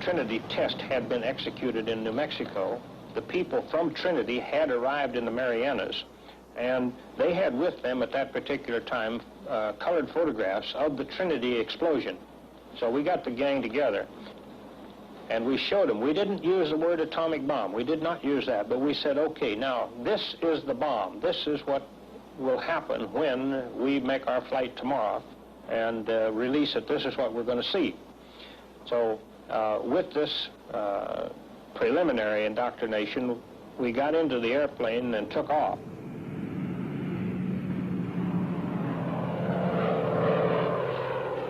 Trinity test had been executed in New Mexico, the people from Trinity had arrived in the Marianas, and they had with them at that particular time colored photographs of the Trinity explosion. So we got the gang together, and we showed them. We didn't use the word atomic bomb. We did not use that, but we said, okay, now this is the bomb. This is what will happen when we make our flight tomorrow and release it. This is what we're going to see. So with this preliminary indoctrination, we got into the airplane and took off.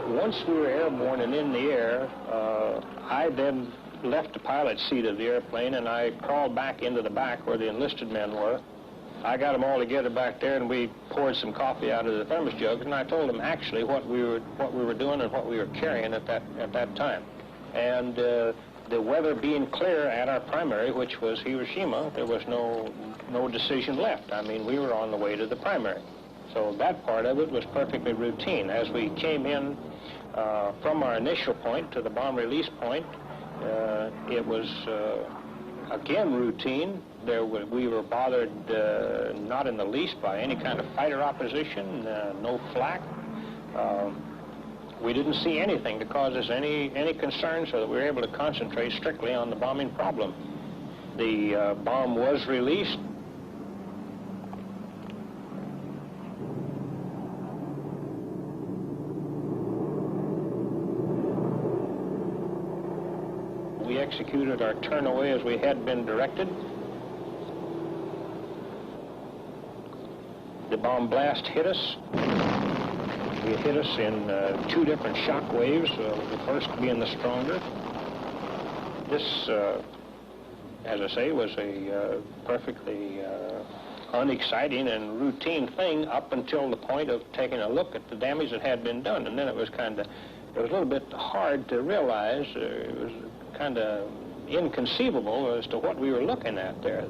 Once we were airborne and in the air, I then left the pilot's seat of the airplane and I crawled back into the back where the enlisted men were. I got them all together back there and we poured some coffee out of the thermos jug, and I told them actually what we were doing and what we were carrying at that time. And the weather being clear at our primary, which was Hiroshima, there was no decision left. I mean, we were on the way to the primary. So that part of it was perfectly routine. As we came in from our initial point to the bomb release point, it was again routine. We were bothered not in the least by any kind of fighter opposition, no flak. We didn't see anything to cause us any concern, so that we were able to concentrate strictly on the bombing problem. The bomb was released. We executed our turn away as we had been directed. The bomb blast hit us. It hit us in two different shock waves, the first being the stronger. This, as I say, was a perfectly unexciting and routine thing up until the point of taking a look at the damage that had been done. And then it was a little bit hard to realize. It was kind of inconceivable as to what we were looking at there.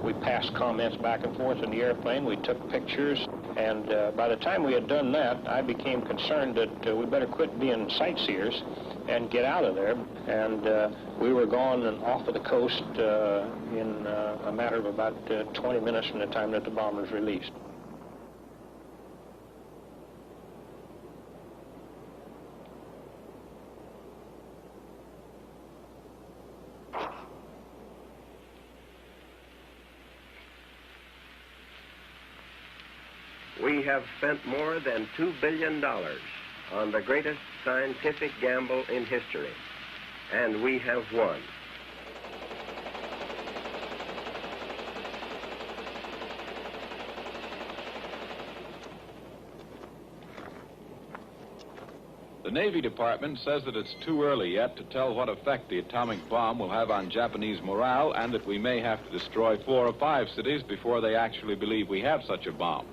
We passed comments back and forth in the airplane. We took pictures. And by the time we had done that, I became concerned that we better quit being sightseers and get out of there. And we were gone and off of the coast in a matter of about 20 minutes from the time that the bomb was released. We have spent more than $2 billion on the greatest scientific gamble in history, and we have won. The Navy Department says that it's too early yet to tell what effect the atomic bomb will have on Japanese morale, and that we may have to destroy 4 or 5 cities before they actually believe we have such a bomb.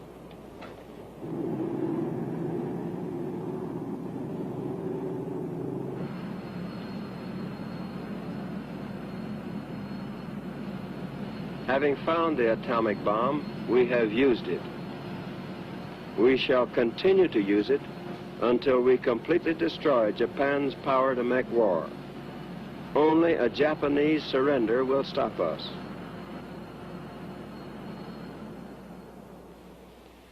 Having found the atomic bomb, we have used it. We shall continue to use it until we completely destroy Japan's power to make war. Only a Japanese surrender will stop us.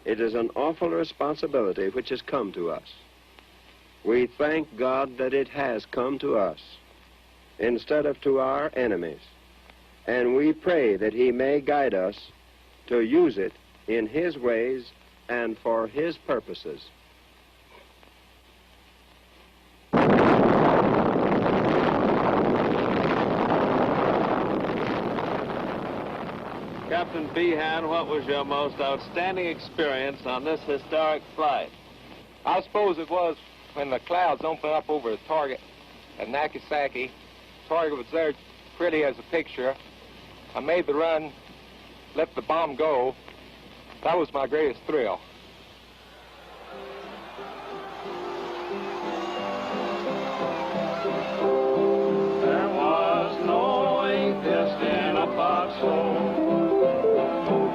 It is an awful responsibility which has come to us. We thank God that it has come to us instead of to our enemies. And we pray that He may guide us to use it in His ways and for His purposes. Captain Behan, what was your most outstanding experience on this historic flight? I suppose it was when the clouds opened up over the target at Nagasaki. Target was there pretty as a picture. I made the run, let the bomb go. That was my greatest thrill. There was no ink in a foxhole,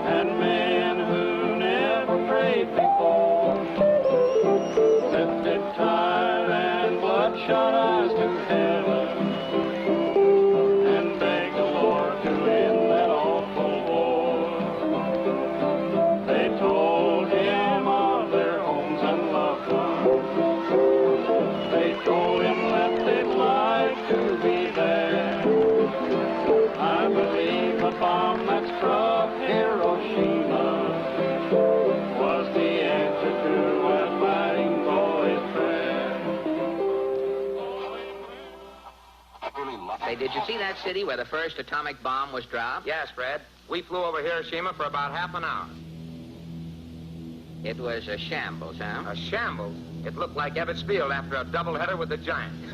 and men who never prayed before lifted tired and bloodshot eyes to heaven Did you see that city where the first atomic bomb was dropped? Yes, Fred. We flew over Hiroshima for about half an hour. It was a shambles, huh? A shambles. It looked like Ebbets Field after a doubleheader with the Giants.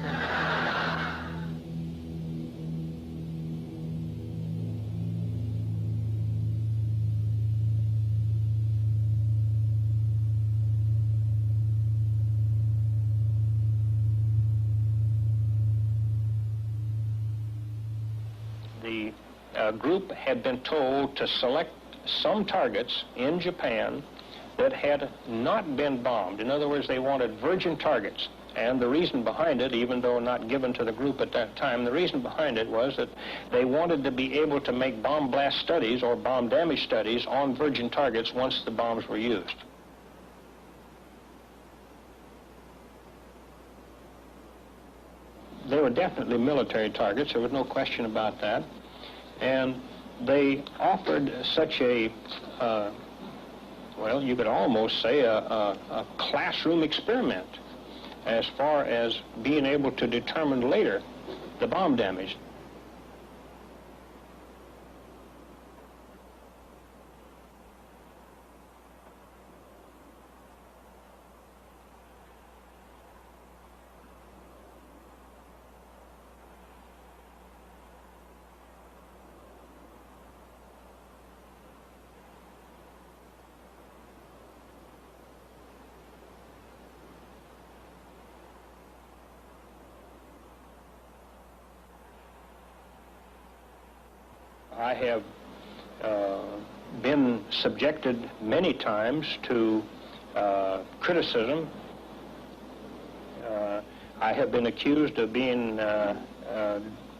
The group had been told to select some targets in Japan that had not been bombed. In other words, they wanted virgin targets. And the reason behind it, even though not given to the group at that time, the reason behind it was that they wanted to be able to make bomb blast studies or bomb damage studies on virgin targets once the bombs were used. They were definitely military targets, there was no question about that. And they offered such a, well, you could almost say a classroom experiment as far as being able to determine later the bomb damage. I have been subjected many times to criticism. I have been accused of being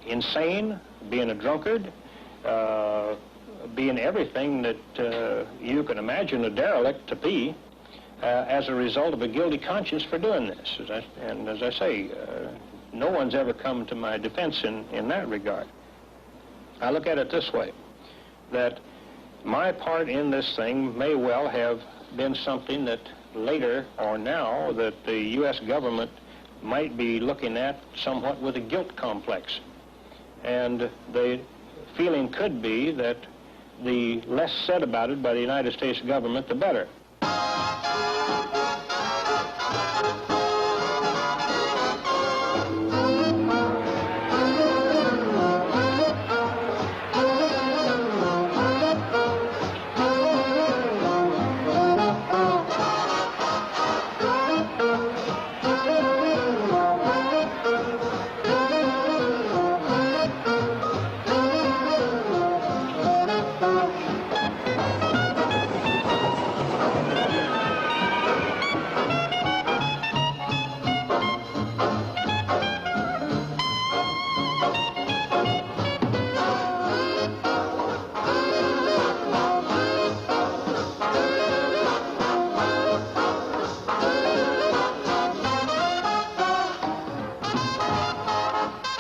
insane, being a drunkard, being everything that you can imagine a derelict to be as a result of a guilty conscience for doing this. And as I say, no one's ever come to my defense in that regard. I look at it this way, that my part in this thing may well have been something that later or now that the U.S. government might be looking at somewhat with a guilt complex. And the feeling could be that the less said about it by the United States government, the better.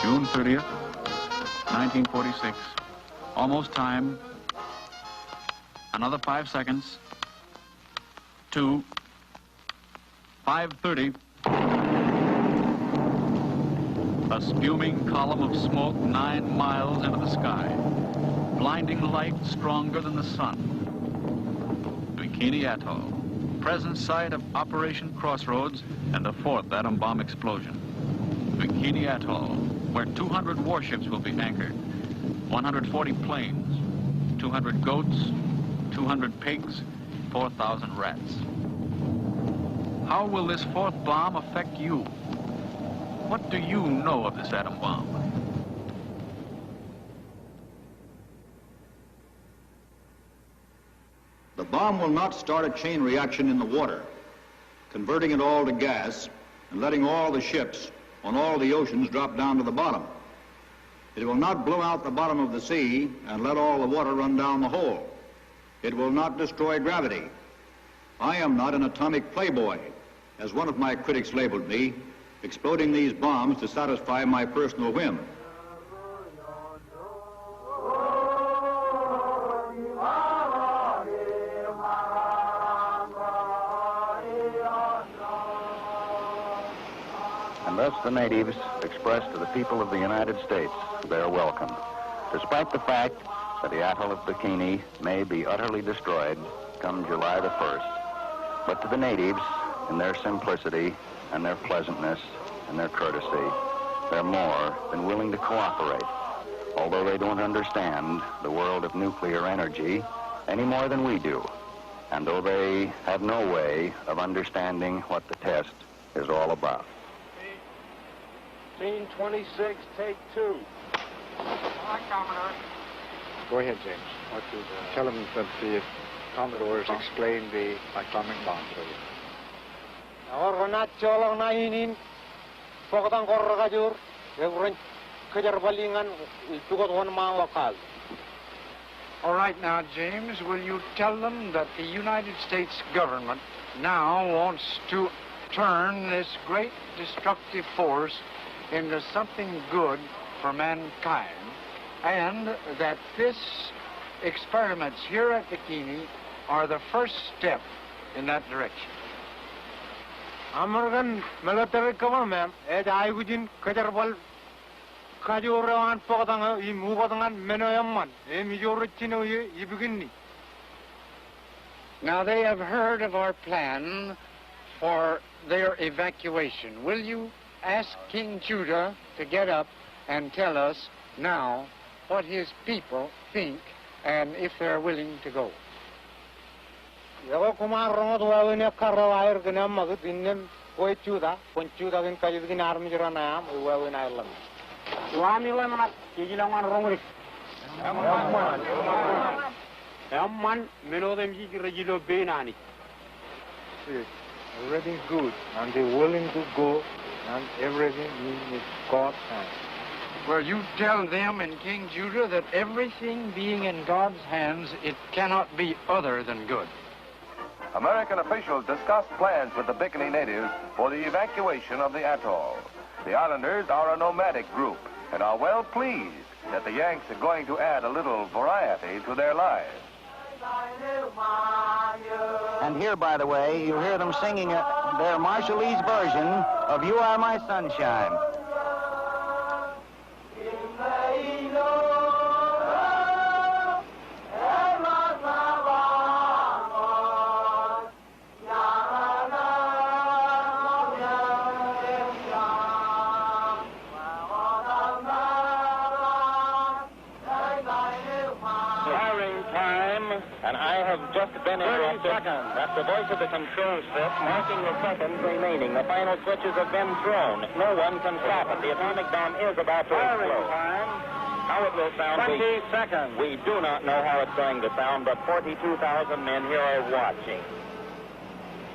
June 30th, 1946. Almost time. Another 5 seconds. 2. 5:30. A spuming column of smoke 9 miles into the sky. Blinding light stronger than the sun. Bikini Atoll. Present site of Operation Crossroads and the 4th atom bomb explosion. Bikini Atoll, where 200 warships will be anchored, 140 planes, 200 goats, 200 pigs, 4,000 rats. How will this 4th bomb affect you? What do you know of this atom bomb? The bomb will not start a chain reaction in the water, converting it all to gas and letting all the ships on all the oceans drop down to the bottom. It will not blow out the bottom of the sea and let all the water run down the hole. It will not destroy gravity. I am not an atomic playboy, as one of my critics labeled me, exploding these bombs to satisfy my personal whim. And thus the natives expressed to the people of the United States their welcome, despite the fact that the atoll of Bikini may be utterly destroyed come July the 1st. But to the natives, in their simplicity and their pleasantness and their courtesy, they're more than willing to cooperate, although they don't understand the world of nuclear energy any more than we do, and though they have no way of understanding what the test is all about. Scene 26, take 2. Hi, Commodore. Go ahead, James. Tell them that the Commodores explained the atomic bomb to you. Orna cholong na inin, pokotang korragajur, every kajar balingan, tukot one mawakal. All right now, James, will you tell them that the United States government now wants to turn this great destructive force into something good for mankind, and that this experiments here at Bikini are the first step in that direction? American military government, as I would in Kajarbal, Kajuran Pokotanga, Mugotangan, Menoyaman, Emijoricino, Ibigini. Now they have heard of our plan for their evacuation. Will you ask King Judah to get up and tell us now what his people think and if they're willing to go? Yago Kumar Romo in a carro air Ganam, Magazine, Poetuda, Pontuda in Kajin Armiranam, who were in Ireland. Wamilan, you don't want wrong with Amman, Menodem Regilo Benani. Everything good, and they're willing to go, and everything is God's hand. Well, you tell them in King Judah that everything being in God's hands, it cannot be other than good. American officials discussed plans with the Bikini natives for the evacuation of the atoll. The islanders are a nomadic group and are well pleased that the Yanks are going to add a little variety to their lives. And here, by the way, you hear them singing their Marshallese version of You Are My Sunshine. That's the voice of the control strip marking the seconds remaining. The final switches have been thrown. No one can stop it. The atomic bomb is about to explode. How it will sound, 20 seconds. We do not know how it's going to sound, but 42,000 men here are watching.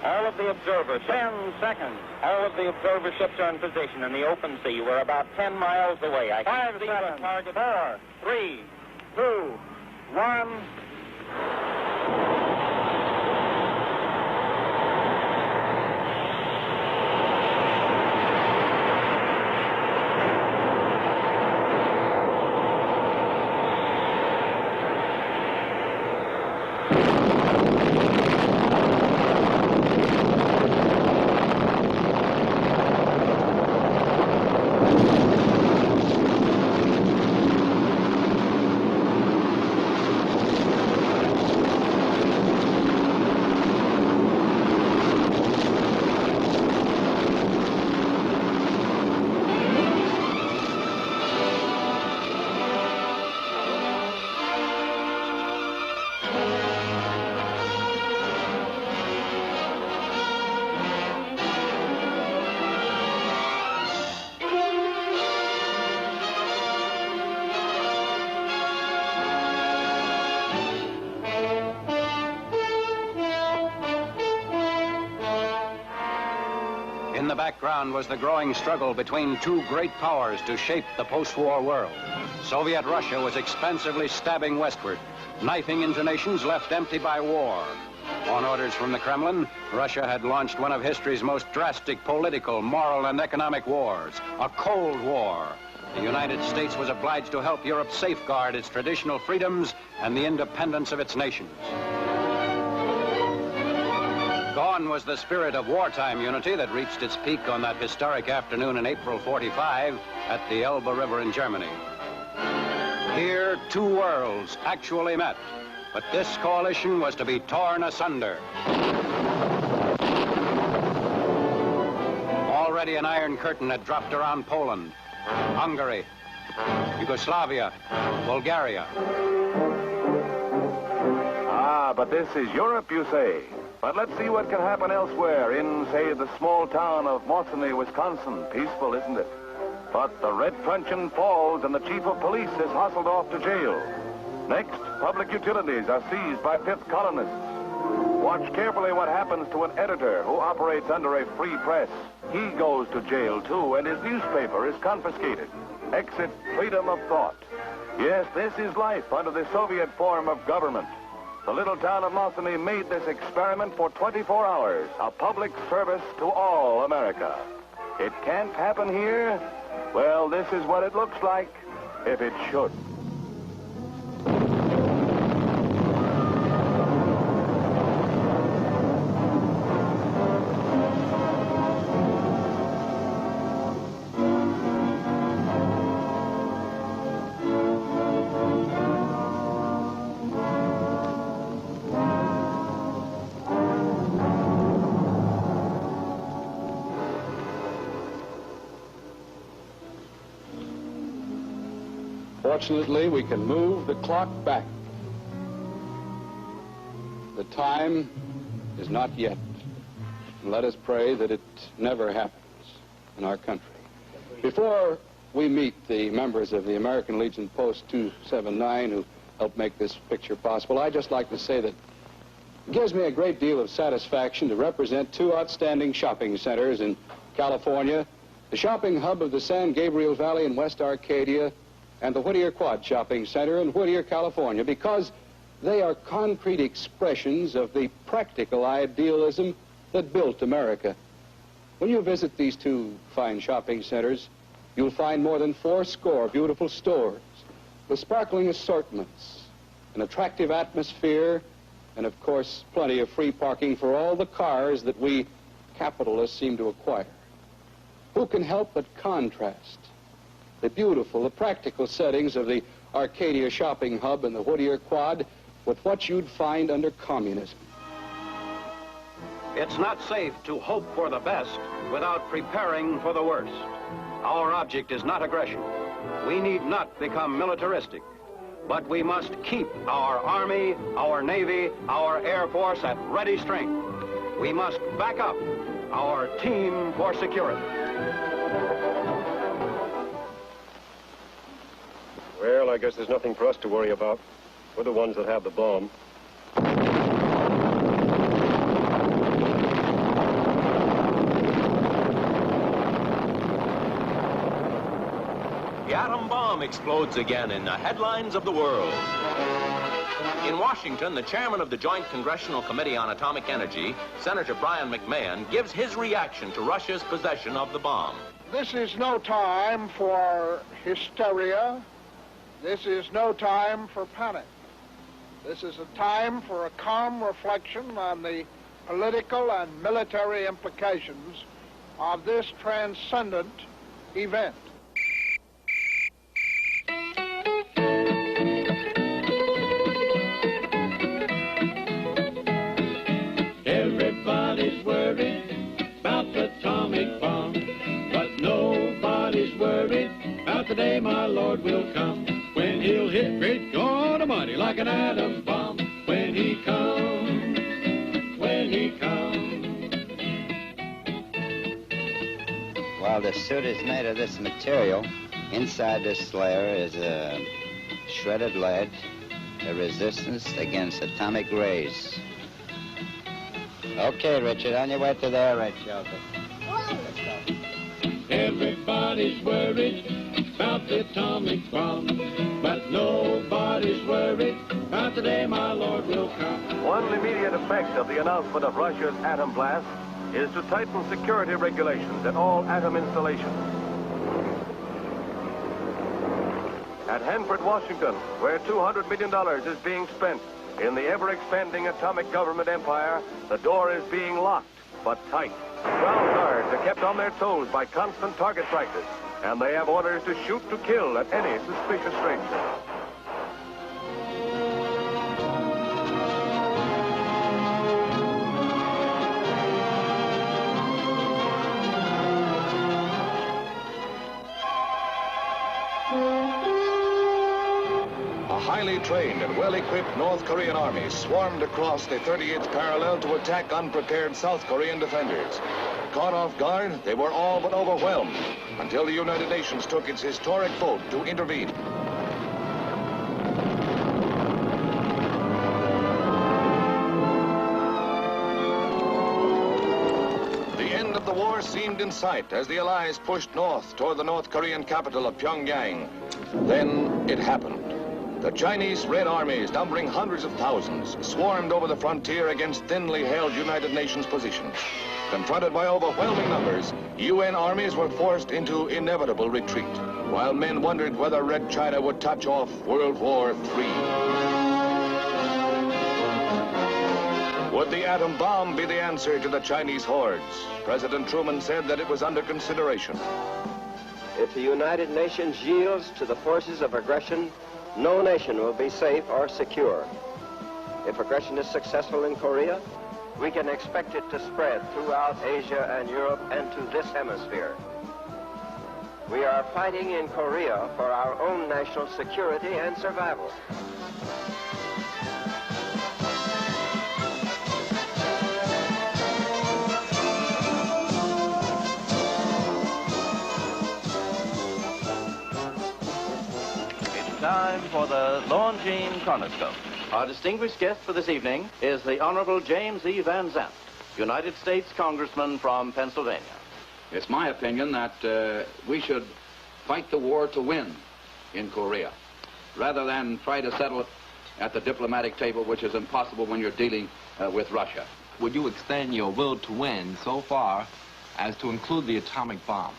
All of the observer ships. 10 seconds. All of the observer ships are in position in the open sea. We're about 10 miles away. I can see the target. 4, 3, 2, 1. In the background was the growing struggle between two great powers to shape the post-war world. Soviet Russia was expansively stabbing westward, knifing into nations left empty by war. On orders from the Kremlin, Russia had launched one of history's most drastic political, moral, and economic wars, a Cold War. The United States was obliged to help Europe safeguard its traditional freedoms and the independence of its nations. Gone was the spirit of wartime unity that reached its peak on that historic afternoon in April 45 at the Elbe River in Germany. Here, two worlds actually met, but this coalition was to be torn asunder. Already an iron curtain had dropped around Poland, Hungary, Yugoslavia, Bulgaria. Ah, but this is Europe, you say. But let's see what can happen elsewhere in, say, the small town of Mosinee, Wisconsin. Peaceful, isn't it? But the red truncheon falls and the chief of police is hustled off to jail. Next, public utilities are seized by fifth colonists. Watch carefully what happens to an editor who operates under a free press. He goes to jail, too, and his newspaper is confiscated. Exit freedom of thought. Yes, this is life under the Soviet form of government. The little town of Mosinee made this experiment for 24 hours, a public service to all America. It can't happen here? Well, this is what it looks like if it should. Fortunately, we can move the clock back. The time is not yet. And let us pray that it never happens in our country. Before we meet the members of the American Legion Post 279 who helped make this picture possible, I'd just like to say that it gives me a great deal of satisfaction to represent two outstanding shopping centers in California, the shopping hub of the San Gabriel Valley in West Arcadia, and the Whittier Quad Shopping Center in Whittier, California, because they are concrete expressions of the practical idealism that built America. When you visit these two fine shopping centers, you'll find more than 80 beautiful stores with sparkling assortments, an attractive atmosphere, and of course, plenty of free parking for all the cars that we capitalists seem to acquire. Who can help but contrast the beautiful, the practical settings of the Arcadia shopping hub and the Whittier Quad with what you'd find under communism? It's not safe to hope for the best without preparing for the worst. Our object is not aggression. We need not become militaristic, but we must keep our Army, our Navy, our Air Force at ready strength. We must back up our team for security. Well, I guess there's nothing for us to worry about. We're the ones that have the bomb. The atom bomb explodes again in the headlines of the world. In Washington, the chairman of the Joint Congressional Committee on Atomic Energy, Senator Brian McMahon, gives his reaction to Russia's possession of the bomb. This is no time for hysteria. This is no time for panic. This is a time for a calm reflection on the political and military implications of this transcendent event. Everybody's worried about the atomic bomb, but nobody's worried about the day my Lord will come, when he'll hit great God Almighty like an atom bomb. When he comes, when he comes. Well, the suit is made of this material. Inside this layer is a shredded lead, a resistance against atomic rays. Okay, Richard, on your way to the air raid shelter. Everybody's worried about the atomic bomb, but nobody's worried about the day my Lord will come. One immediate effect of the announcement of Russia's atom blast is to tighten security regulations at all atom installations. At Hanford, Washington, where $200 million is being spent, In the ever-expanding atomic government empire, the door is being locked, but tight. Ground guards are kept on their toes by constant target practice, and they have orders to shoot to kill at any suspicious stranger. A highly trained and well-equipped North Korean army swarmed across the 38th parallel to attack unprepared South Korean defenders. Caught off guard, they were all but overwhelmed until the United Nations took its historic vote to intervene. The end of the war seemed in sight as the Allies pushed north toward the North Korean capital of Pyongyang. Then it happened. The Chinese Red Armies, numbering hundreds of thousands, swarmed over the frontier against thinly held United Nations positions. Confronted by overwhelming numbers, UN armies were forced into inevitable retreat, while men wondered whether Red China would touch off World War III. Would the atom bomb be the answer to the Chinese hordes? President Truman said that it was under consideration. If the United Nations yields to the forces of aggression, no nation will be safe or secure. If aggression is successful in Korea, we can expect it to spread throughout Asia and Europe and to this hemisphere. We are fighting in Korea for our own national security and survival. Time for the Longines Chronoscope. Our distinguished guest for this evening is the Honorable James E. Van Zandt, United States Congressman from Pennsylvania. It's my opinion that we should fight the war to win in Korea, rather than try to settle it at the diplomatic table, which is impossible when you're dealing with Russia. Would you extend your will to win so far as to include the atomic bomb?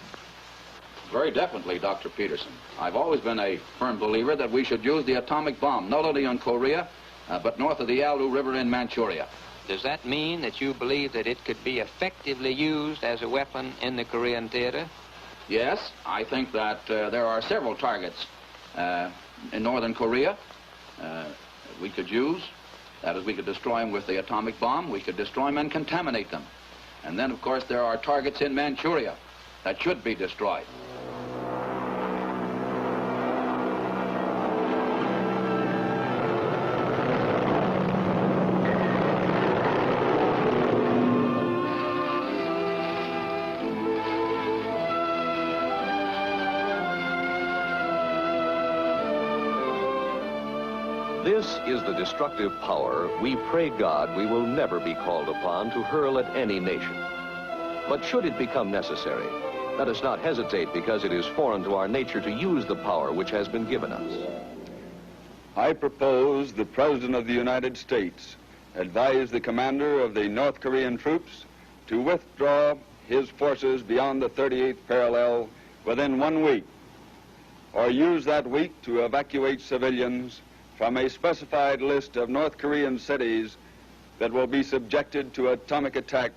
Very definitely, Dr. Peterson. I've always been a firm believer that we should use the atomic bomb, not only on Korea, but north of the Yalu River in Manchuria. Does that mean that you believe that it could be effectively used as a weapon in the Korean theater? Yes, I think that there are several targets in northern Korea we could use. That is, we could destroy them with the atomic bomb. We could destroy them and contaminate them. And then, of course, there are targets in Manchuria that should be destroyed. This is the destructive power we pray God we will never be called upon to hurl at any nation. But should it become necessary, let us not hesitate because it is foreign to our nature to use the power which has been given us. I propose the President of the United States advise the commander of the North Korean troops to withdraw his forces beyond the 38th parallel within 1 week, or use that week to evacuate civilians from a specified list of North Korean cities that will be subjected to atomic attack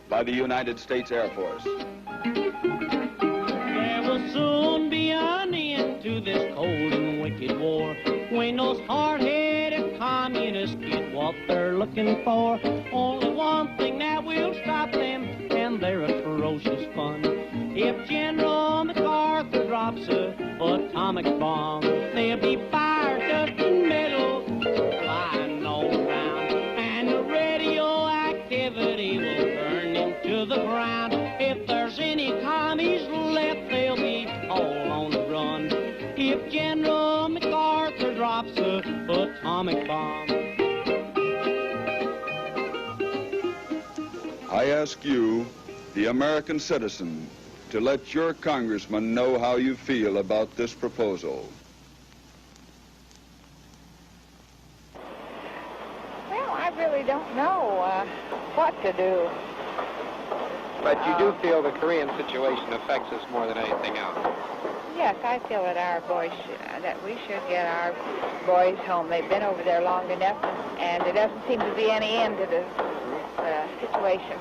by the United States Air Force. There will soon be an end to this cold and wicked war when those hard-headed communists get what they're looking for. Only one thing that will stop them and their atrocious fun. If General MacArthur drops a atomic bomb, there'll be fire, dust, and metal flying all around, and the radioactivity will burn them to the ground. If there's any commies left, they'll be all on the run. If General MacArthur drops a atomic bomb. I ask you, the American citizen, to let your congressman know how you feel about this proposal. Well, I really don't know what to do. But you do feel the Korean situation affects us more than anything else? Yes, I feel that our boys, that we should get our boys home. They've been over there long enough, and there doesn't seem to be any end to this situation.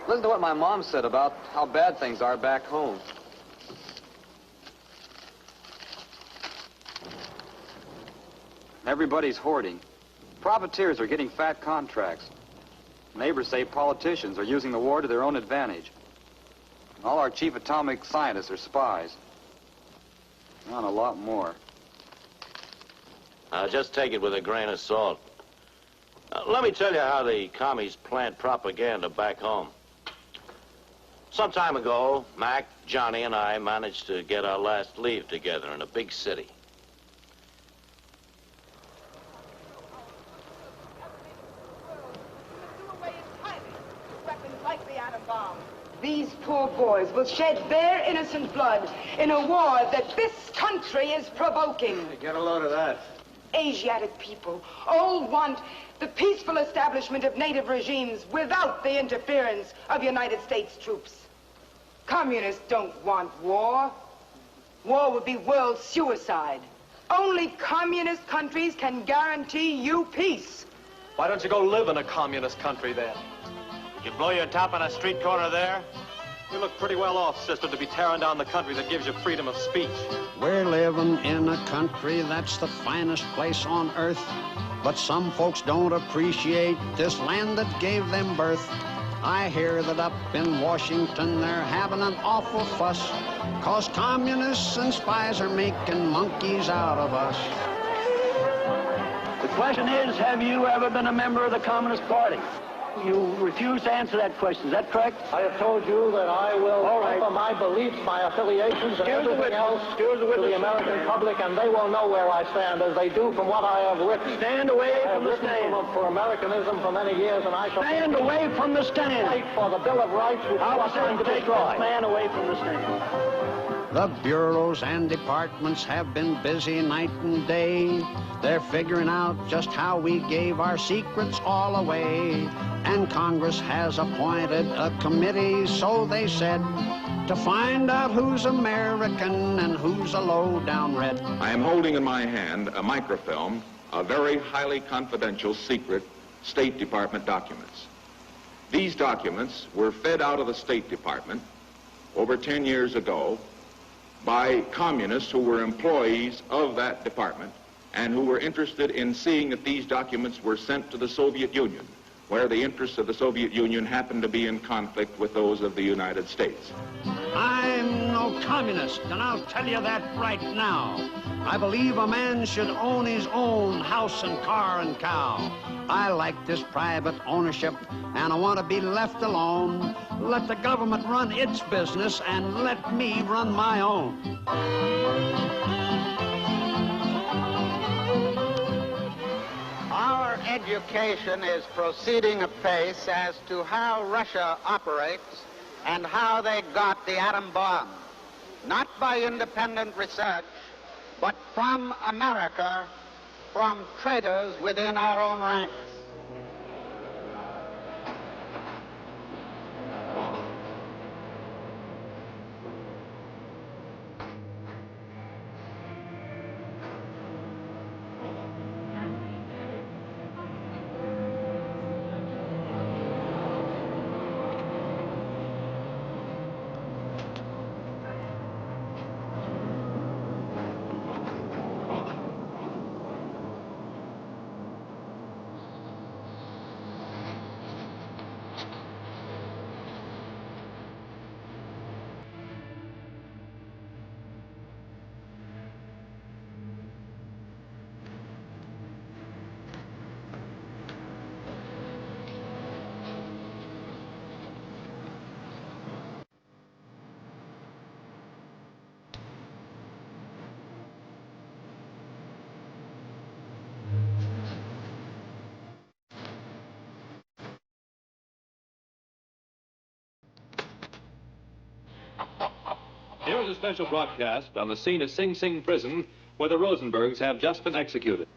Listen to what my mom said about how bad things are back home. Everybody's hoarding. Profiteers are getting fat contracts. Neighbors say politicians are using the war to their own advantage. All our chief atomic scientists are spies. And a lot more. Just take it with a grain of salt. Let me tell you how the commies plant propaganda back home. Some time ago, Mac, Johnny, and I managed to get our last leave together in a big city. These poor boys will shed their innocent blood in a war that this country is provoking. Hey, get a load of that. Asiatic people all want the peaceful establishment of native regimes without the interference of United States troops. Communists don't want war. War would be world suicide. Only communist countries can guarantee you peace. Why don't you go live in a communist country then? You blow your top on a street corner there? You look pretty well off, sister, to be tearing down the country that gives you freedom of speech. We're living in a country that's the finest place on earth, but some folks don't appreciate this land that gave them birth. I hear that up in Washington they're having an awful fuss, 'cause communists and spies are making monkeys out of us. The question is, have you ever been a member of the Communist Party? You refuse to answer that question. Is that correct? I have told you that I will offer my beliefs, my affiliations, and everything else to the American public, and they will know where I stand, as they do from what I have written. Stand away from the stand. For Americanism for many years, and I shall stand away from the stand. Fight for the Bill of Rights, which I you will are trying to destroy. Stand away from the stand. The bureaus and departments have been busy night and day. They're figuring out just how we gave our secrets all away. And Congress has appointed a committee, so they said, to find out who's American and who's a low-down red. I am holding in my hand a microfilm of very highly confidential secret State Department documents. These documents were fed out of the State Department over 10 years ago by communists who were employees of that department and who were interested in seeing that these documents were sent to the Soviet Union, where the interests of the Soviet Union happened to be in conflict with those of the United States. I'm no communist, and I'll tell you that right now. I believe a man should own his own house and car and cow. I like this private ownership, and I want to be left alone. Let the government run its business, and let me run my own. Our education is proceeding apace as to how Russia operates and how they got the atom bomb. Not by independent research, but from America, from traitors within our own ranks. Here is a special broadcast on the scene of Sing Sing Prison, where the Rosenbergs have just been executed.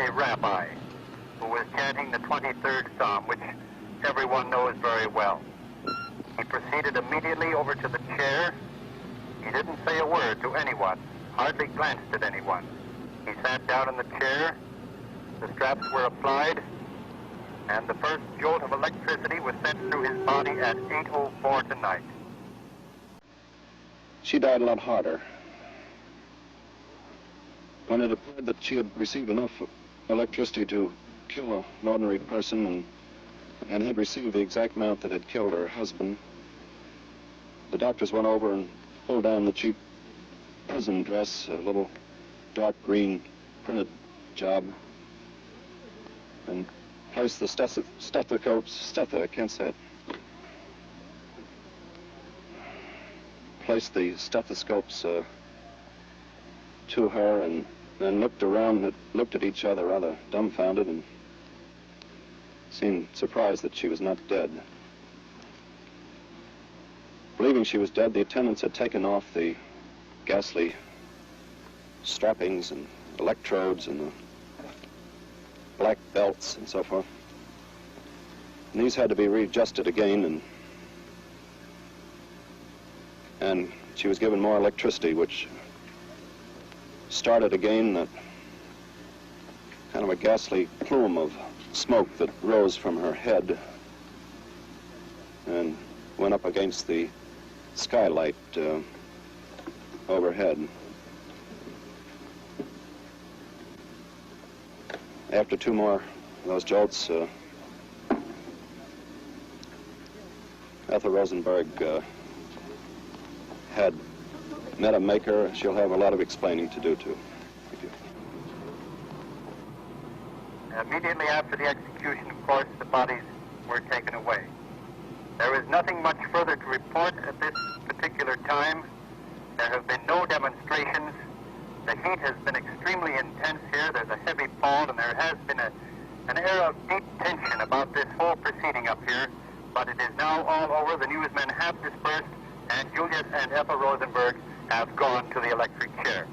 a rabbi who was chanting the 23rd Psalm, which everyone knows very well. He proceeded immediately over to the chair. He didn't say a word to anyone, hardly glanced at anyone. He sat down in the chair, the straps were applied, and the first jolt of electricity was sent through his body at 8:04 tonight. She died a lot harder. When it appeared that she had received enough electricity to kill an ordinary person and had received the exact amount that had killed her husband, the doctors went over and pulled down the cheap prison dress, a little dark green printed job, and placed the I can't say it. Placed the stethoscopes to her and then looked around and looked at each other rather dumbfounded and seemed surprised that she was not dead. Believing she was dead, the attendants had taken off the ghastly strappings and electrodes and the black belts and so forth. And these had to be readjusted again, and she was given more electricity, which started again that kind of a ghastly plume of smoke that rose from her head and went up against the skylight overhead. After two more of those jolts, Ethel Rosenberg had met a maker. She'll have a lot of explaining to do, too. Thank you. Immediately after the execution, of course, the bodies were taken away. There is nothing much further to report at this particular time. There have been no demonstrations. The heat has been extremely intense here. There's a heavy fall, and there has been an air of deep tension about this whole proceeding up here. But it is now all over. The newsmen have dispersed, and Julius and Ethel Rosenberg have gone to the electric chair.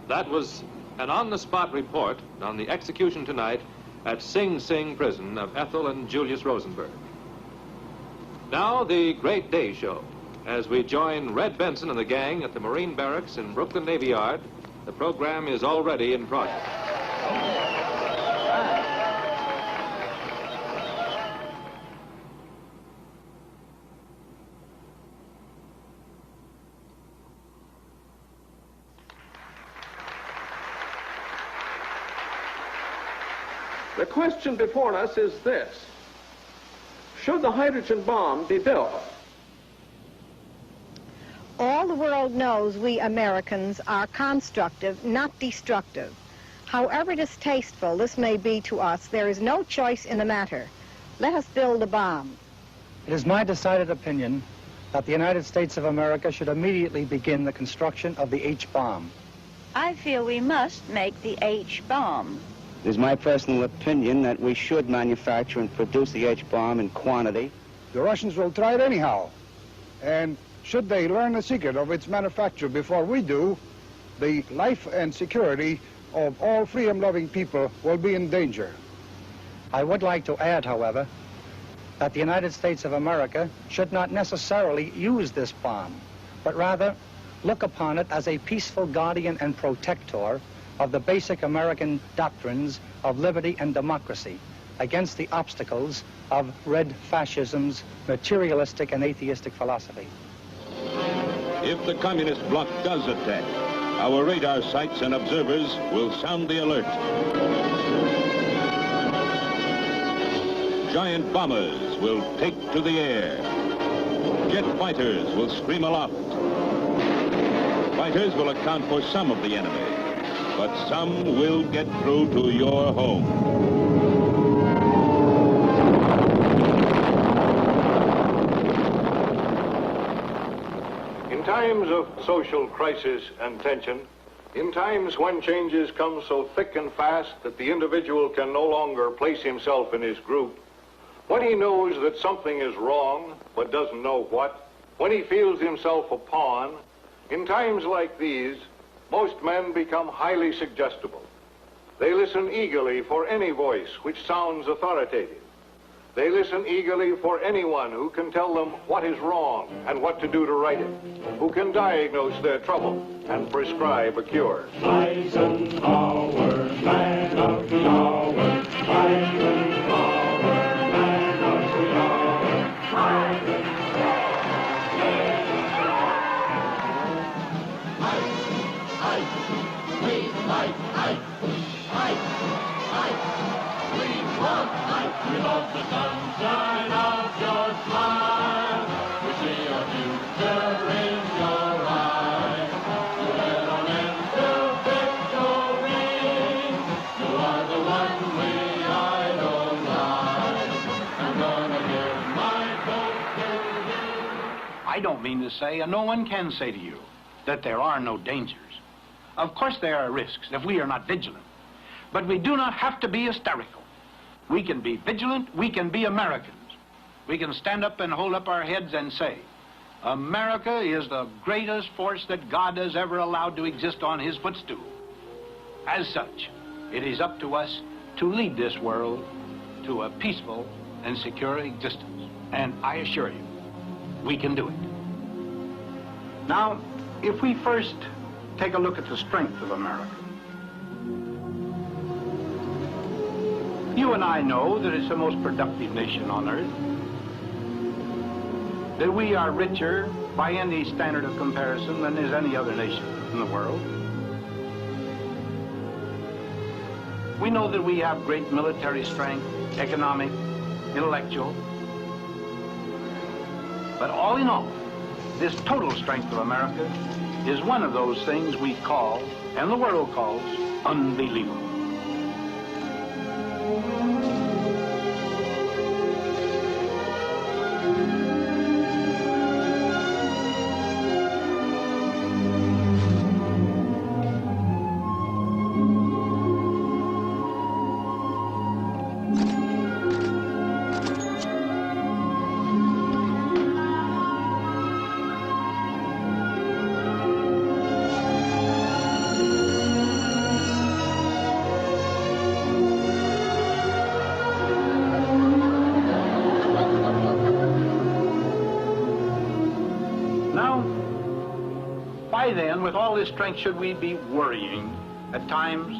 That was an on-the-spot report on the execution tonight at Sing Sing prison of Ethel and Julius Rosenberg. Now the Great Day Show. As we join Red Benson and the gang at the Marine Barracks in Brooklyn Navy Yard, the program is already in progress. The question before us is this: should the hydrogen bomb be built? All the world knows we Americans are constructive, not destructive. However distasteful this may be to us, there is no choice in the matter. Let us build a bomb. It is my decided opinion that the United States of America should immediately begin the construction of the H-bomb. I feel we must make the H-bomb. It is my personal opinion that we should manufacture and produce the H-bomb in quantity. The Russians will try it anyhow. And should they learn the secret of its manufacture before we do, the life and security of all freedom-loving people will be in danger. I would like to add, however, that the United States of America should not necessarily use this bomb, but rather look upon it as a peaceful guardian and protector of the basic American doctrines of liberty and democracy against the obstacles of red fascism's materialistic and atheistic philosophy. If the communist bloc does attack, our radar sites and observers will sound the alert. Giant bombers will take to the air. Jet fighters will scream aloft. Fighters will account for some of the enemy, but some will get through to your home. In times of social crisis and tension, in times when changes come so thick and fast that the individual can no longer place himself in his group, when he knows that something is wrong but doesn't know what, when he feels himself a pawn, in times like these, most men become highly suggestible. They listen eagerly for any voice which sounds authoritative. They listen eagerly for anyone who can tell them what is wrong and what to do to right it, who can diagnose their trouble and prescribe a cure. Eisenhower, man of the hour. Eisenhower, man of the hour. We like we want life. We love the sunshine of your smile. We see your future in your eyes. You led on into victory. You are the one we idolize. I'm gonna give my vote to you. I don't mean to say, and no one can say to you, that there are no dangers. Of course there are risks if we are not vigilant. But we do not have to be hysterical. We can be vigilant, we can be Americans. We can stand up and hold up our heads and say, America is the greatest force that God has ever allowed to exist on his footstool. As such, it is up to us to lead this world to a peaceful and secure existence. And I assure you, we can do it. Now, if we first take a look at the strength of America, you and I know that it's the most productive nation on earth, that we are richer by any standard of comparison than is any other nation in the world. We know that we have great military strength, economic, intellectual. But all in all, this total strength of America is one of those things we call, and the world calls, unbelievable. Why then, with all this strength, should we be worrying at times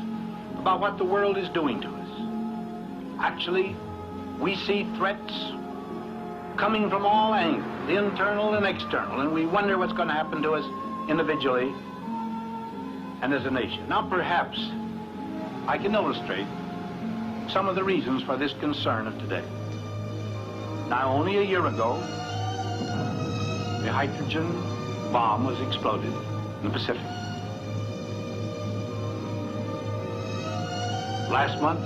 about what the world is doing to us? Actually, we see threats coming from all angles, internal and external, and we wonder what's going to happen to us individually and as a nation. Now, perhaps I can illustrate some of the reasons for this concern of today. Now, only a year ago, the hydrogen bomb was exploded in the Pacific. Last month,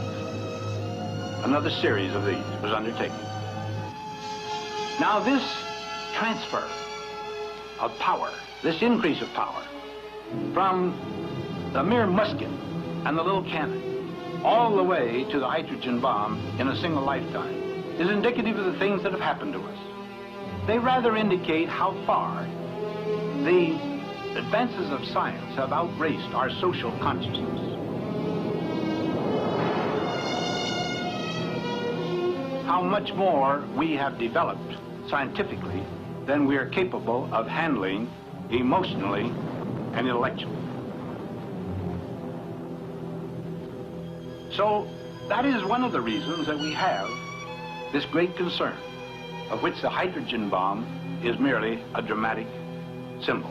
another series of these was undertaken. Now this transfer of power, this increase of power, from the mere musket and the little cannon, all the way to the hydrogen bomb in a single lifetime, is indicative of the things that have happened to us. They rather indicate how far the advances of science have outraced our social consciousness. How much more we have developed scientifically than we are capable of handling emotionally and intellectually. So that is one of the reasons that we have this great concern, of which the hydrogen bomb is merely a dramatic symbol.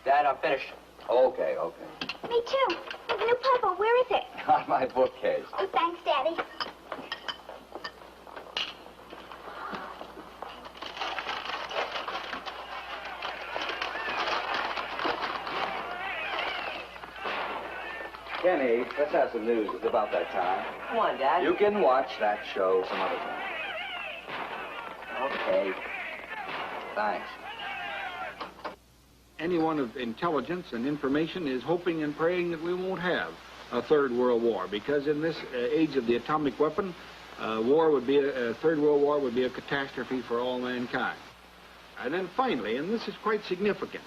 Dad, I'm finished. Okay. Me too. There's a new puzzle. Where is it? On my bookcase. Oh, thanks, Daddy. Kenny, let's have some news. It's about that time. Come on, Dad. You can watch that show some other time. Okay. Thanks. anyone of intelligence and information is hoping and praying that we won't have a third world war, because in this age of the atomic weapon, a third world war would be a catastrophe for all mankind. And then finally, and this is quite significant,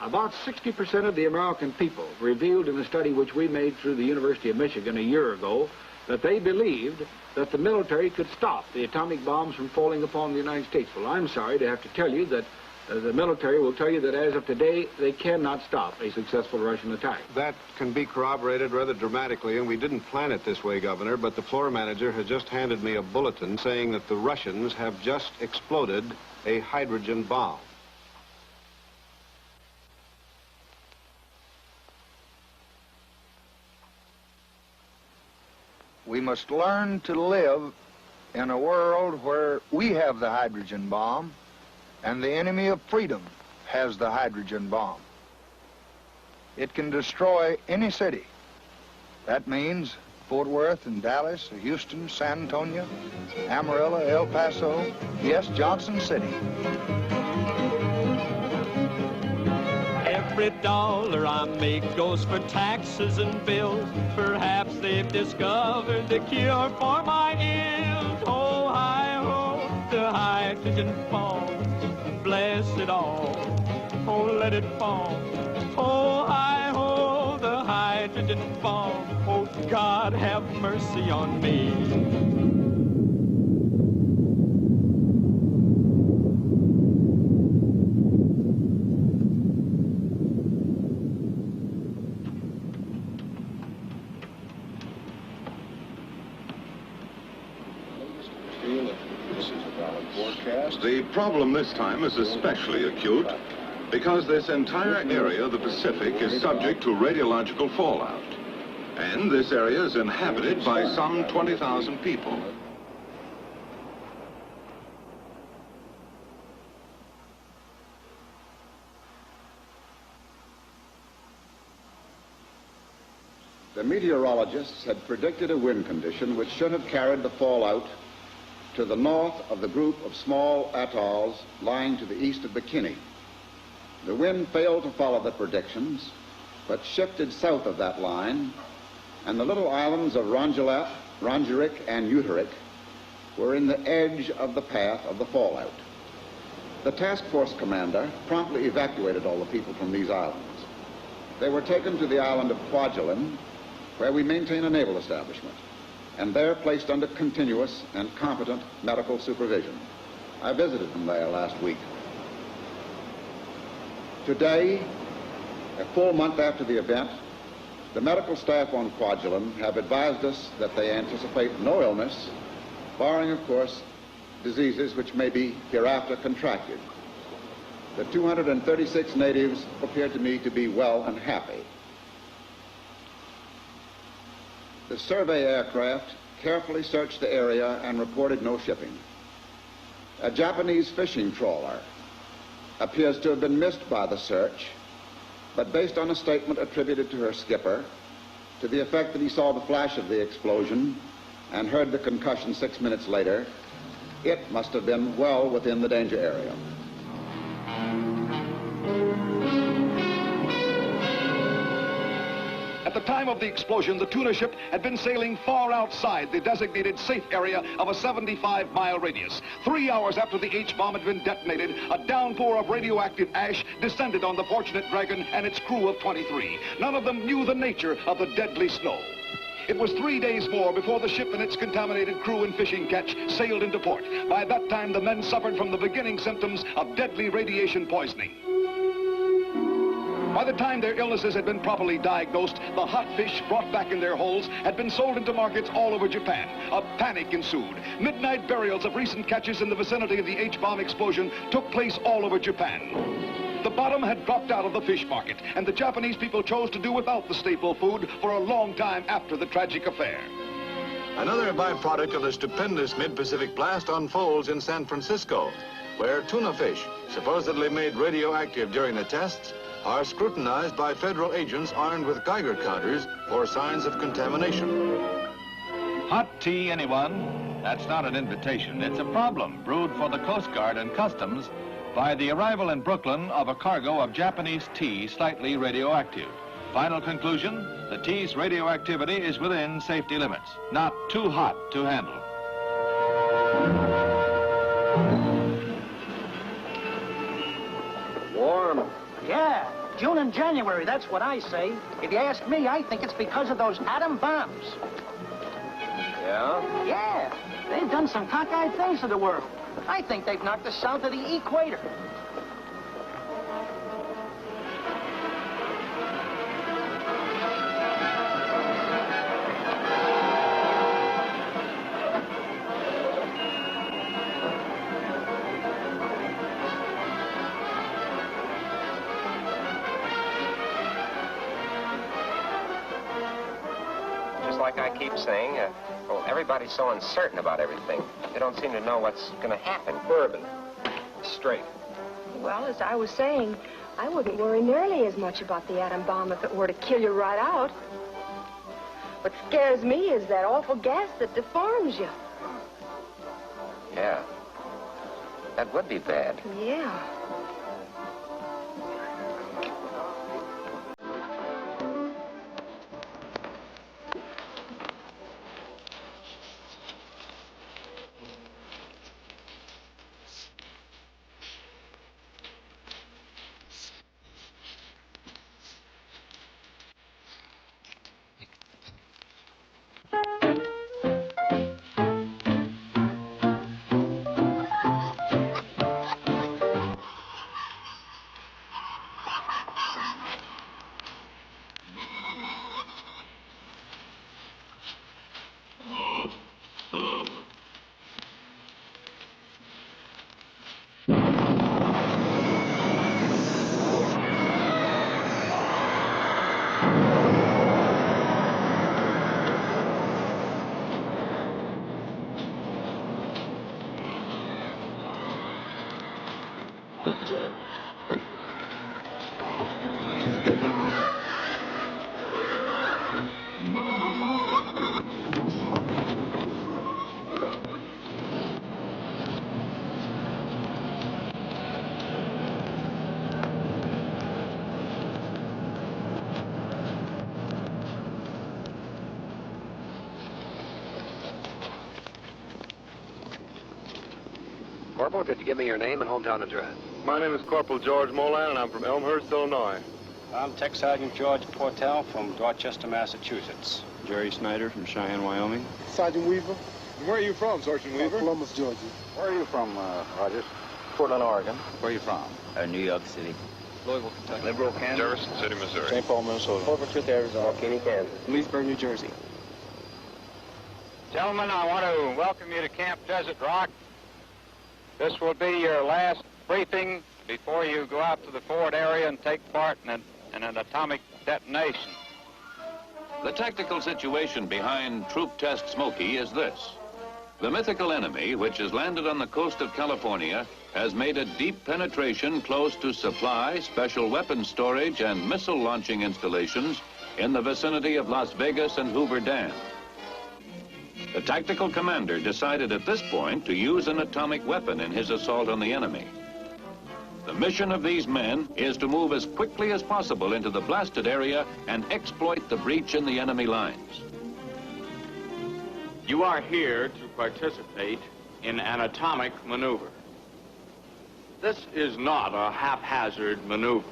about 60% of the American people revealed in a study which we made through the University of Michigan a year ago that they believed that the military could stop the atomic bombs from falling upon the United States. Well, I'm sorry to have to tell you that the military will tell you that as of today, they cannot stop a successful Russian attack. That can be corroborated rather dramatically, and we didn't plan it this way, Governor, but the floor manager has just handed me a bulletin saying that the Russians have just exploded a hydrogen bomb. We must learn to live in a world where we have the hydrogen bomb and the enemy of freedom has the hydrogen bomb. It can destroy any city. That means Fort Worth and Dallas, Houston, San Antonio, Amarillo, El Paso, yes, Johnson City. Every dollar I make goes for taxes and bills. Perhaps they've discovered the cure for my ills. Oh, hi-ho, the hydrogen falls. Bless it all. Oh, let it fall. Oh, hi-ho, the hydrogen falls. Oh, God, have mercy on me. The problem this time is especially acute because this entire area of the Pacific is subject to radiological fallout. And this area is inhabited by some 20,000 people. The meteorologists had predicted a wind condition which should have carried the fallout to the north of the group of small atolls lying to the east of Bikini. The wind failed to follow the predictions, but shifted south of that line, and the little islands of Rongelap, Rongerik, and Uterik were in the edge of the path of the fallout. The task force commander promptly evacuated all the people from these islands. They were taken to the island of Kwajalein, where we maintain a naval establishment, and there placed under continuous and competent medical supervision. I visited them there last week. Today, a full month after the event, the medical staff on Kwajalein have advised us that they anticipate no illness, barring, of course, diseases which may be hereafter contracted. The 236 natives appear to me to be well and happy. The survey aircraft carefully searched the area and reported no shipping. A Japanese fishing trawler appears to have been missed by the search, but based on a statement attributed to her skipper, to the effect that he saw the flash of the explosion and heard the concussion 6 minutes later, it must have been well within the danger area. At the time of the explosion, the tuna ship had been sailing far outside the designated safe area of a 75-mile radius. 3 hours after the H-bomb had been detonated, a downpour of radioactive ash descended on the Fortunate Dragon and its crew of 23. None of them knew the nature of the deadly snow. It was 3 days more before the ship and its contaminated crew and fishing catch sailed into port. By that time, the men suffered from the beginning symptoms of deadly radiation poisoning. By the time their illnesses had been properly diagnosed, the hot fish brought back in their holes had been sold into markets all over Japan. A panic ensued. Midnight burials of recent catches in the vicinity of the H-bomb explosion took place all over Japan. The bottom had dropped out of the fish market, and the Japanese people chose to do without the staple food for a long time after the tragic affair. Another byproduct of the stupendous mid-Pacific blast unfolds in San Francisco, where tuna fish, supposedly made radioactive during the tests, are scrutinized by federal agents armed with Geiger counters for signs of contamination. Hot tea, anyone? That's not an invitation. It's a problem brewed for the Coast Guard and Customs by the arrival in Brooklyn of a cargo of Japanese tea slightly radioactive. Final conclusion, the tea's radioactivity is within safety limits, not too hot to handle. Warm. Yeah, June and January, that's what I say. If you ask me, I think it's because of those atom bombs. Yeah? Yeah, they've done some cockeyed things to the world. I think they've knocked us south of the equator. Like I keep saying, well, everybody's so uncertain about everything. They don't seem to know what's going to happen. Bourbon. Straight. Well, as I was saying, I wouldn't worry nearly as much about the atom bomb if it were to kill you right out. What scares me is that awful gas that deforms you. Yeah. That would be bad. Yeah. Corporal, could you give me your name and hometown address? My name is Corporal George Molan, and I'm from Elmhurst, Illinois. I'm Tech Sergeant George Portell from Dorchester, Massachusetts. Jerry Snyder from Cheyenne, Wyoming. Sergeant Weaver. And where are you from, Sergeant Weaver? Columbus, Georgia. Where are you from, Rogers? Portland, Oregon. Where are you from? New York City. Louisville, Kentucky. Liberal, Kansas. Jefferson City, Missouri. St. Paul, Minnesota. Fort Worth, Arizona. Kenny, Kansas. Leesburg, New Jersey. Gentlemen, I want to welcome you to Camp Desert Rock. This will be your last briefing before you go out to the forward area and take part in an atomic detonation. The tactical situation behind Troop Test Smoky is this. The mythical enemy, which has landed on the coast of California, has made a deep penetration close to supply, special weapons storage, and missile launching installations in the vicinity of Las Vegas and Hoover Dam. The tactical commander decided at this point to use an atomic weapon in his assault on the enemy. The mission of these men is to move as quickly as possible into the blasted area and exploit the breach in the enemy lines. You are here to participate in an atomic maneuver. This is not a haphazard maneuver.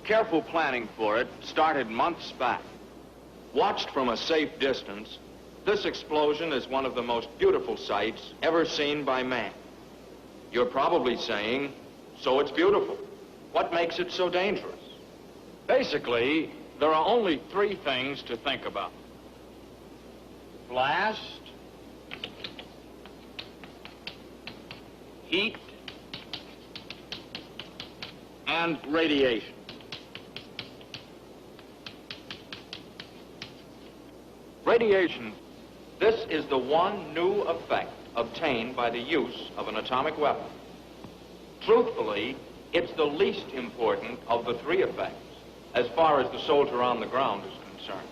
Careful planning for it started months back. Watched from a safe distance, this explosion is one of the most beautiful sights ever seen by man. You're probably saying, so it's beautiful. What makes it so dangerous? Basically, there are only three things to think about. Blast, heat, and radiation. Radiation. This is the one new effect obtained by the use of an atomic weapon. Truthfully, it's the least important of the three effects, as far as the soldier on the ground is concerned.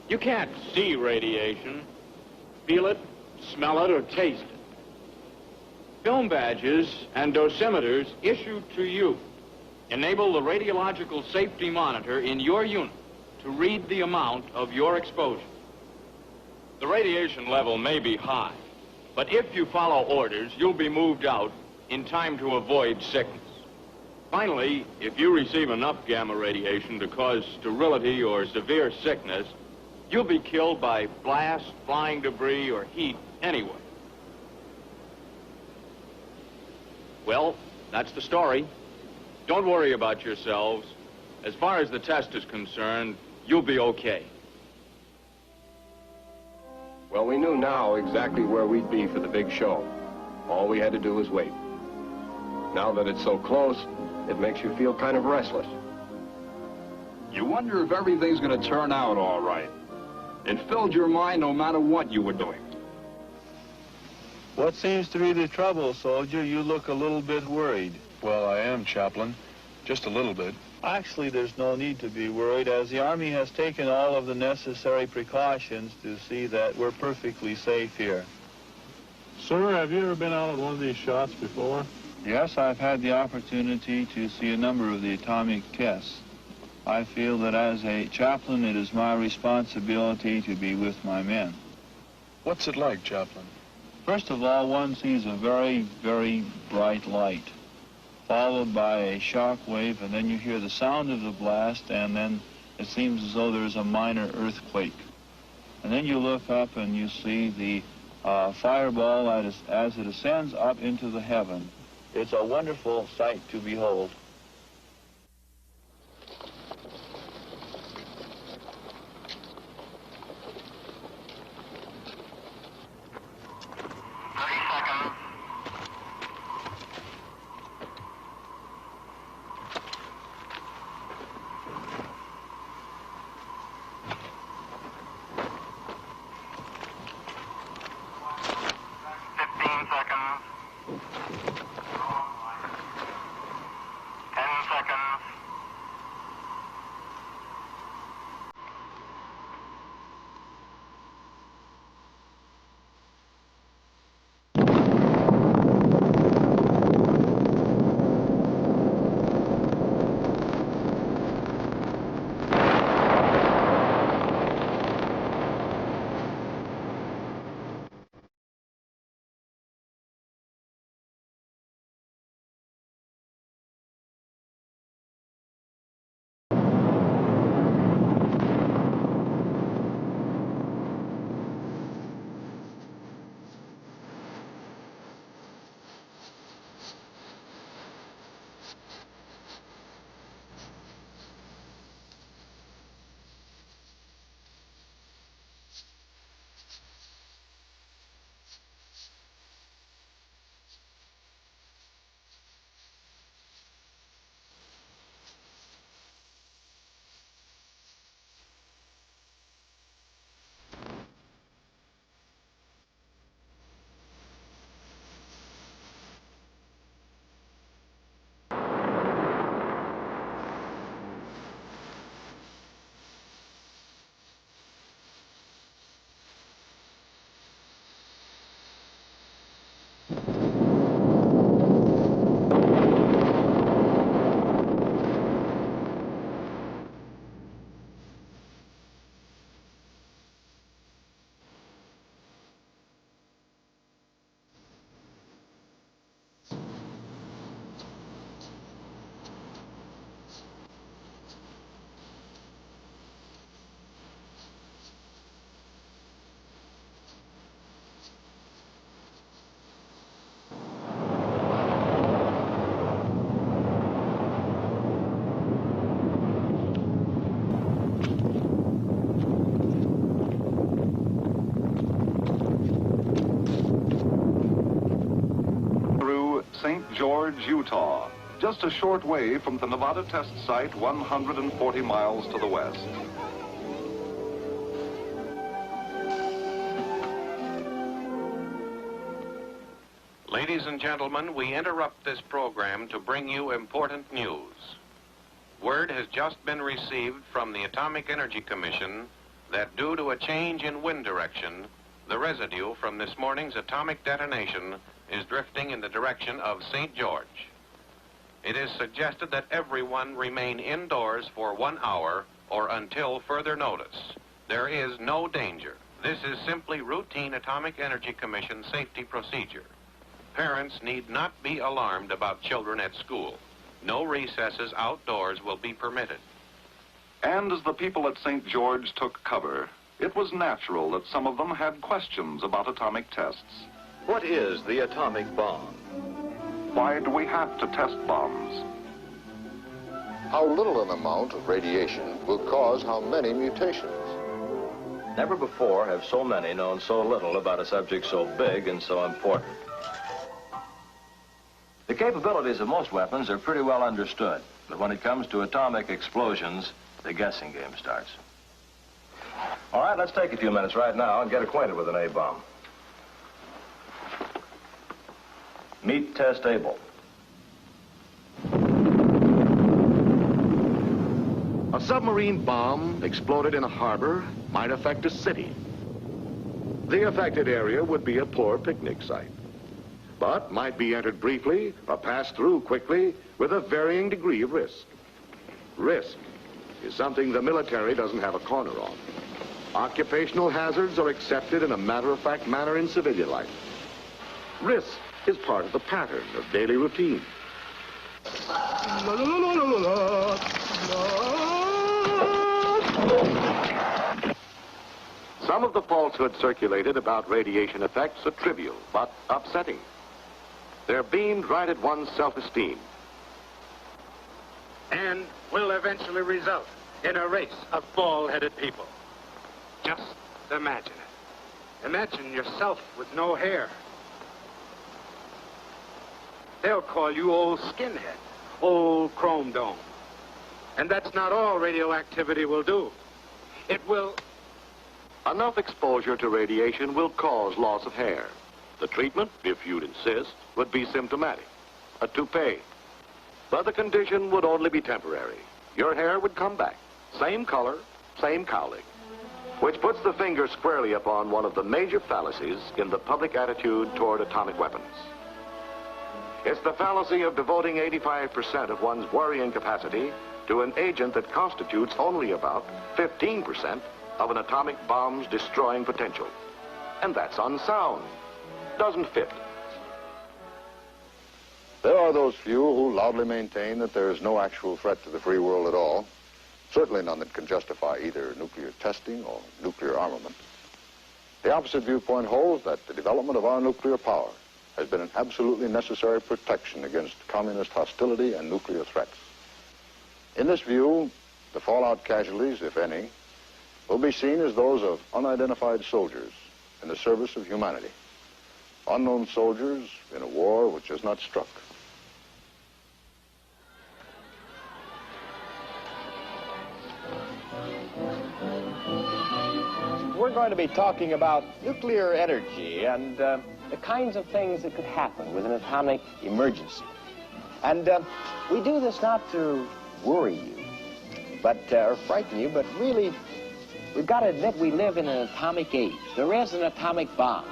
You can't see radiation, feel it, smell it, or taste it. Film badges and dosimeters issued to you enable the radiological safety monitor in your unit to read the amount of your exposure. The radiation level may be high, but if you follow orders, you'll be moved out in time to avoid sickness. Finally, if you receive enough gamma radiation to cause sterility or severe sickness, you'll be killed by blast, flying debris, or heat anyway. Well, that's the story. Don't worry about yourselves. As far as the test is concerned, you'll be okay. Well, we knew now exactly where we'd be for the big show. All we had to do was wait. Now that it's so close, it makes you feel kind of restless. You wonder if everything's going to turn out all right. It filled your mind no matter what you were doing. What seems to be the trouble, soldier? You look a little bit worried. Well, I am, Chaplain. Just a little bit. Actually, there's no need to be worried, as the Army has taken all of the necessary precautions to see that we're perfectly safe here. Sir, have you ever been out on one of these shots before? Yes, I've had the opportunity to see a number of the atomic tests. I feel that as a chaplain, it is my responsibility to be with my men. What's it like, Chaplain? First of all, one sees a very, very bright light, followed by a shock wave, and then you hear the sound of the blast, and then it seems as though there's a minor earthquake. And then you look up and you see the fireball as it ascends up into the heaven. It's a wonderful sight to behold. St. George, Utah, just a short way from the Nevada test site 140 miles to the west. Ladies and gentlemen, we interrupt this program to bring you important news. Word has just been received from the Atomic Energy Commission that due to a change in wind direction, the residue from this morning's atomic detonation is drifting in the direction of St. George. It is suggested that everyone remain indoors for 1 hour or until further notice. There is no danger. This is simply routine Atomic Energy Commission safety procedure. Parents need not be alarmed about children at school. No recesses outdoors will be permitted. And as the people at St. George took cover, it was natural that some of them had questions about atomic tests. What is the atomic bomb? Why do we have to test bombs? How little an amount of radiation will cause how many mutations? Never before have so many known so little about a subject so big and so important. The capabilities of most weapons are pretty well understood, but when it comes to atomic explosions, the guessing game starts. All right, let's take a few minutes right now and get acquainted with an A-bomb. Meet Test Able. A submarine bomb exploded in a harbor might affect a city. The affected area would be a poor picnic site, but might be entered briefly or passed through quickly with a varying degree of risk. Risk is something the military doesn't have a corner on. Occupational hazards are accepted in a matter-of-fact manner in civilian life. Risk is part of the pattern of daily routine. Some of the falsehoods circulated about radiation effects are trivial, but upsetting. They're beamed right at one's self-esteem. And will eventually result in a race of bald-headed people. Just imagine it. Imagine yourself with no hair. They'll call you old skinhead, old chrome dome. And that's not all radioactivity will do. It will... Enough exposure to radiation will cause loss of hair. The treatment, if you'd insist, would be symptomatic. A toupee. But the condition would only be temporary. Your hair would come back. Same color, same cowling. Which puts the finger squarely upon one of the major fallacies in the public attitude toward atomic weapons. It's the fallacy of devoting 85% of one's worrying capacity to an agent that constitutes only about 15% of an atomic bomb's destroying potential. And that's unsound. Doesn't fit. There are those few who loudly maintain that there is no actual threat to the free world at all, certainly none that can justify either nuclear testing or nuclear armament. The opposite viewpoint holds that the development of our nuclear power has been an absolutely necessary protection against communist hostility and nuclear threats. In this view, the fallout casualties, if any, will be seen as those of unidentified soldiers in the service of humanity. Unknown soldiers in a war which has not struck. We're going to be talking about nuclear energy and the kinds of things that could happen with an atomic emergency. And we do this not to worry you, but or frighten you, but really, we've got to admit we live in an atomic age. There is an atomic bomb.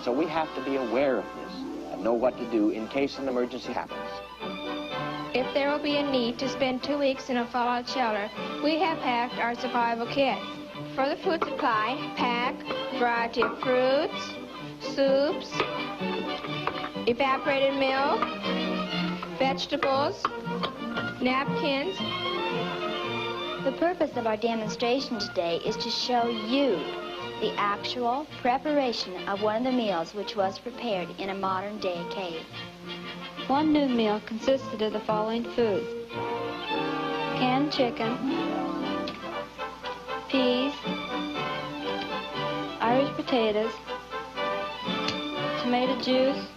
So we have to be aware of this and know what to do in case an emergency happens. If there will be a need to spend 2 weeks in a fallout shelter, we have packed our survival kit. For the food supply, pack a variety of fruits, soups, evaporated milk, vegetables, napkins. The purpose of our demonstration today is to show you the actual preparation of one of the meals which was prepared in a modern-day cave. One noon meal consisted of the following foods: canned chicken, peas, Irish potatoes, tomato juice,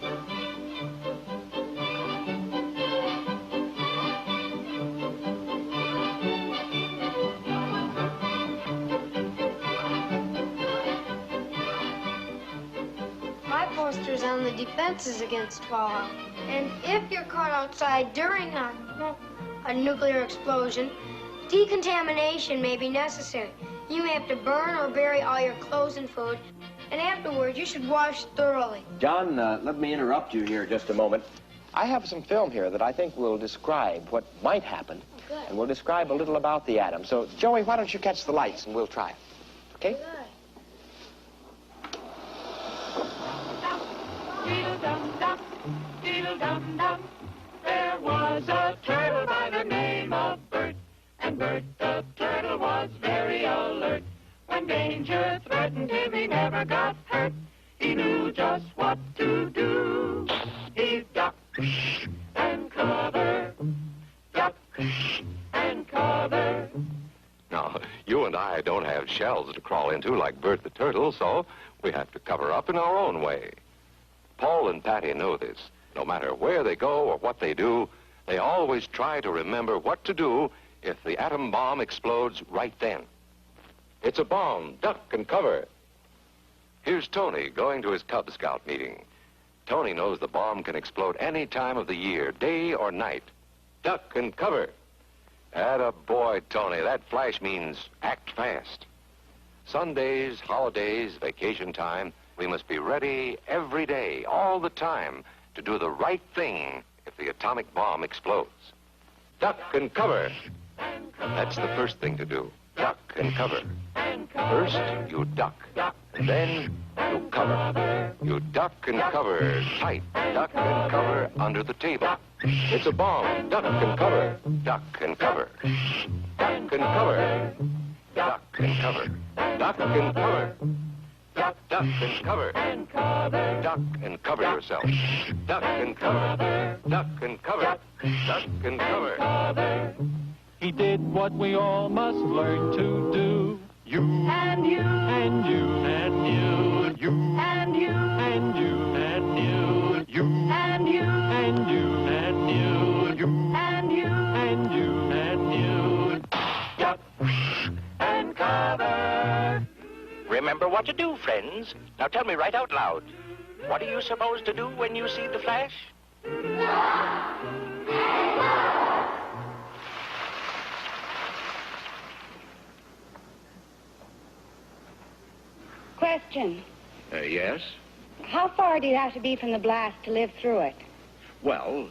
on the defenses against fallout. And if you're caught outside during a nuclear explosion, decontamination may be necessary. You may have to burn or bury all your clothes and food. and afterwards you should wash thoroughly. John, let me interrupt you here just a moment. I have some film here that I think will describe what might happen, and will describe a little about the atom. So, Joey, why don't you catch the lights and we'll try it, okay? Deedle-dum-dum, deedle-dum-dum. There was a turtle by the name of Bert, and Bert the turtle was very alert. When danger threatened him, he never got hurt. He knew just what to do. He ducked and covered, ducked and covered. Now, you and I don't have shells to crawl into like Bert the turtle, so we have to cover up in our own way. Paul and Patty know this. No matter where they go or what they do, they always try to remember what to do if the atom bomb explodes right then. It's a bomb. Duck and cover. Here's Tony going to his Cub Scout meeting. Tony knows the bomb can explode any time of the year, day or night. Duck and cover. Atta boy, Tony. That flash means act fast. Sundays, holidays, vacation time, we must be ready every day, all the time, to do the right thing if the atomic bomb explodes. Duck and cover. That's the first thing to do. Duck and cover. First, you duck. And then, you cover. You duck and cover tight. Duck and cover under the table. It's a bomb. Duck and cover. Duck and cover. Duck and cover. Duck and cover. Duck and cover. Duck and cover. Duck and cover yourself. Duck and cover. Duck and cover. Duck and cover. He did what we all must learn to do. You and you and you and you. You and you and you and you. You and you and you and you. You and you and you and you. Duck and cover. Remember what to do, friends. Now tell me right out loud. What are you supposed to do when you see the flash? Question. Yes? How far do you have to be from the blast to live through it? Well,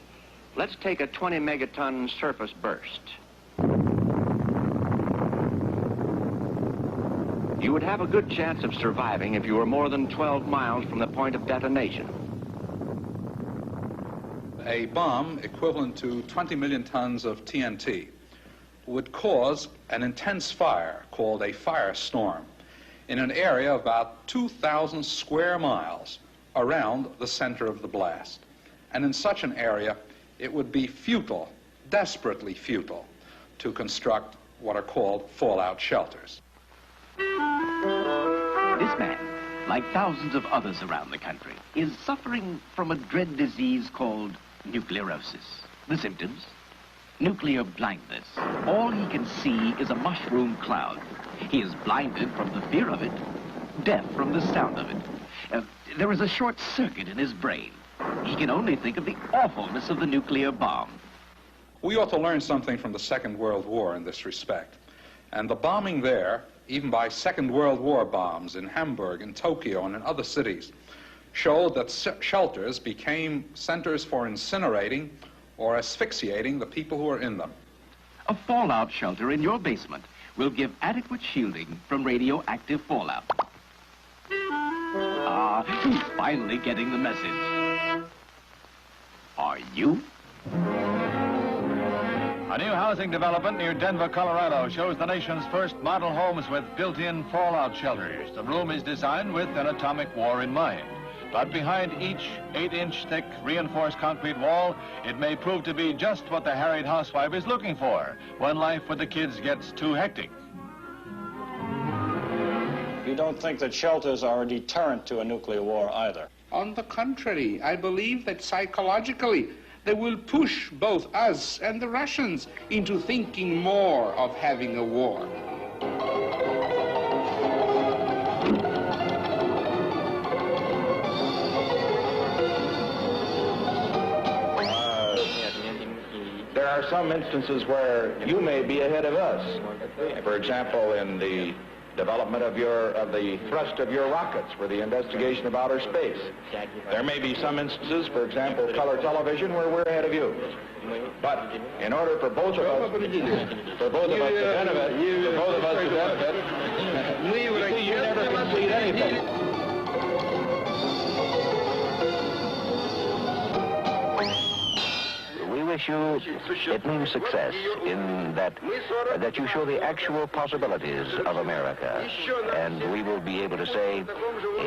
let's take a 20 megaton surface burst. You would have a good chance of surviving if you were more than 12 miles from the point of detonation. A bomb equivalent to 20 million tons of TNT would cause an intense fire called a firestorm in an area of about 2,000 square miles around the center of the blast. And in such an area, it would be futile, desperately futile, to construct what are called fallout shelters. This man, like thousands of others around the country, is suffering from a dread disease called nuclearosis. The symptoms? Nuclear blindness. All he can see is a mushroom cloud. He is blinded from the fear of it, deaf from the sound of it. There is a short circuit in his brain. He can only think of the awfulness of the nuclear bomb. We ought to learn something from the Second World War in this respect. And the bombing there, even by Second World War bombs in Hamburg, in Tokyo, and in other cities, showed that shelters became centers for incinerating or asphyxiating the people who were in them. A fallout shelter in your basement will give adequate shielding from radioactive fallout. Ah, he's finally getting the message. Are you? A new housing development near Denver, Colorado shows the nation's first model homes with built-in fallout shelters. The room is designed with an atomic war in mind. But behind each 8-inch thick reinforced concrete wall, it may prove to be just what the harried housewife is looking for when life with the kids gets too hectic. You don't think that shelters are a deterrent to a nuclear war either? On the contrary, I believe that psychologically they will push both us and the Russians into thinking more of having a war. There are some instances where you may be ahead of us. For example, in the development of the thrust of your rockets for the investigation of outer space. There may be some instances, for example, color television, where we're ahead of you. But in order for both of us to benefit, you never complete anything. We wish you, it means success in that you show the actual possibilities of America. And we will be able to say,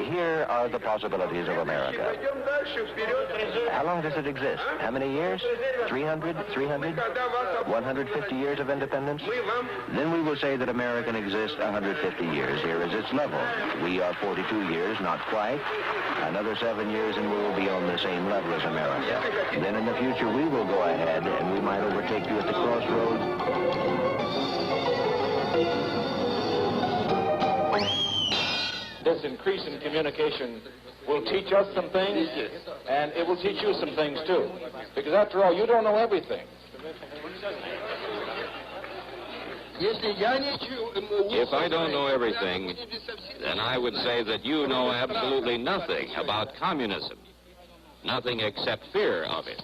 here are the possibilities of America. How long does it exist? How many years? 300? 150 years of independence? Then we will say that America exists 150 years. Here is its level. We are 42 years, not quite. Another 7 years and we will be on the same level as America. Then in the future we will go ahead and we might overtake you at the crossroads. This increase in communication will teach us some things, and it will teach you some things too. Because after all, you don't know everything. If I don't know everything, then I would say that you know absolutely nothing about communism. Nothing except fear of it.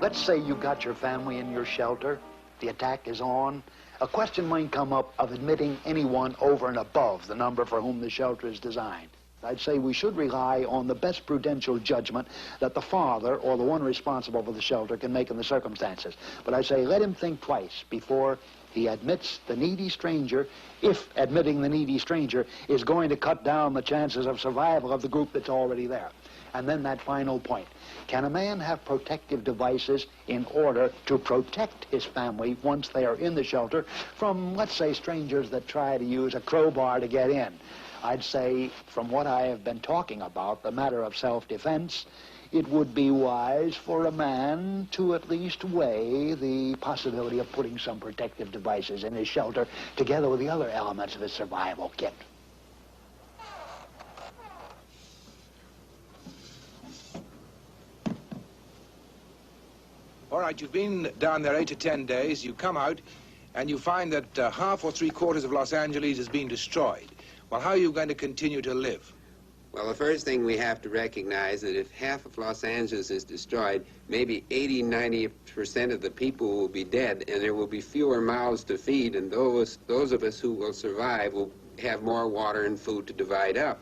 Let's say you got your family in your shelter. The attack is on. A question might come up of admitting anyone over and above the number for whom the shelter is designed. I'd say we should rely on the best prudential judgment that the father or the one responsible for the shelter can make in the circumstances. But I say let him think twice before he admits the needy stranger, if admitting the needy stranger is going to cut down the chances of survival of the group that's already there. And then that final point. Can a man have protective devices in order to protect his family once they are in the shelter from, let's say, strangers that try to use a crowbar to get in? I'd say, from what I have been talking about, the matter of self-defense, it would be wise for a man to at least weigh the possibility of putting some protective devices in his shelter together with the other elements of his survival kit. All right, you've been down there 8 to 10 days. You come out and you find that half or three-quarters of Los Angeles has been destroyed. Well, how are you going to continue to live? Well, the first thing we have to recognize that if half of Los Angeles is destroyed, maybe 80–90% of the people will be dead, and there will be fewer mouths to feed, and those of us who will survive will have more water and food to divide up.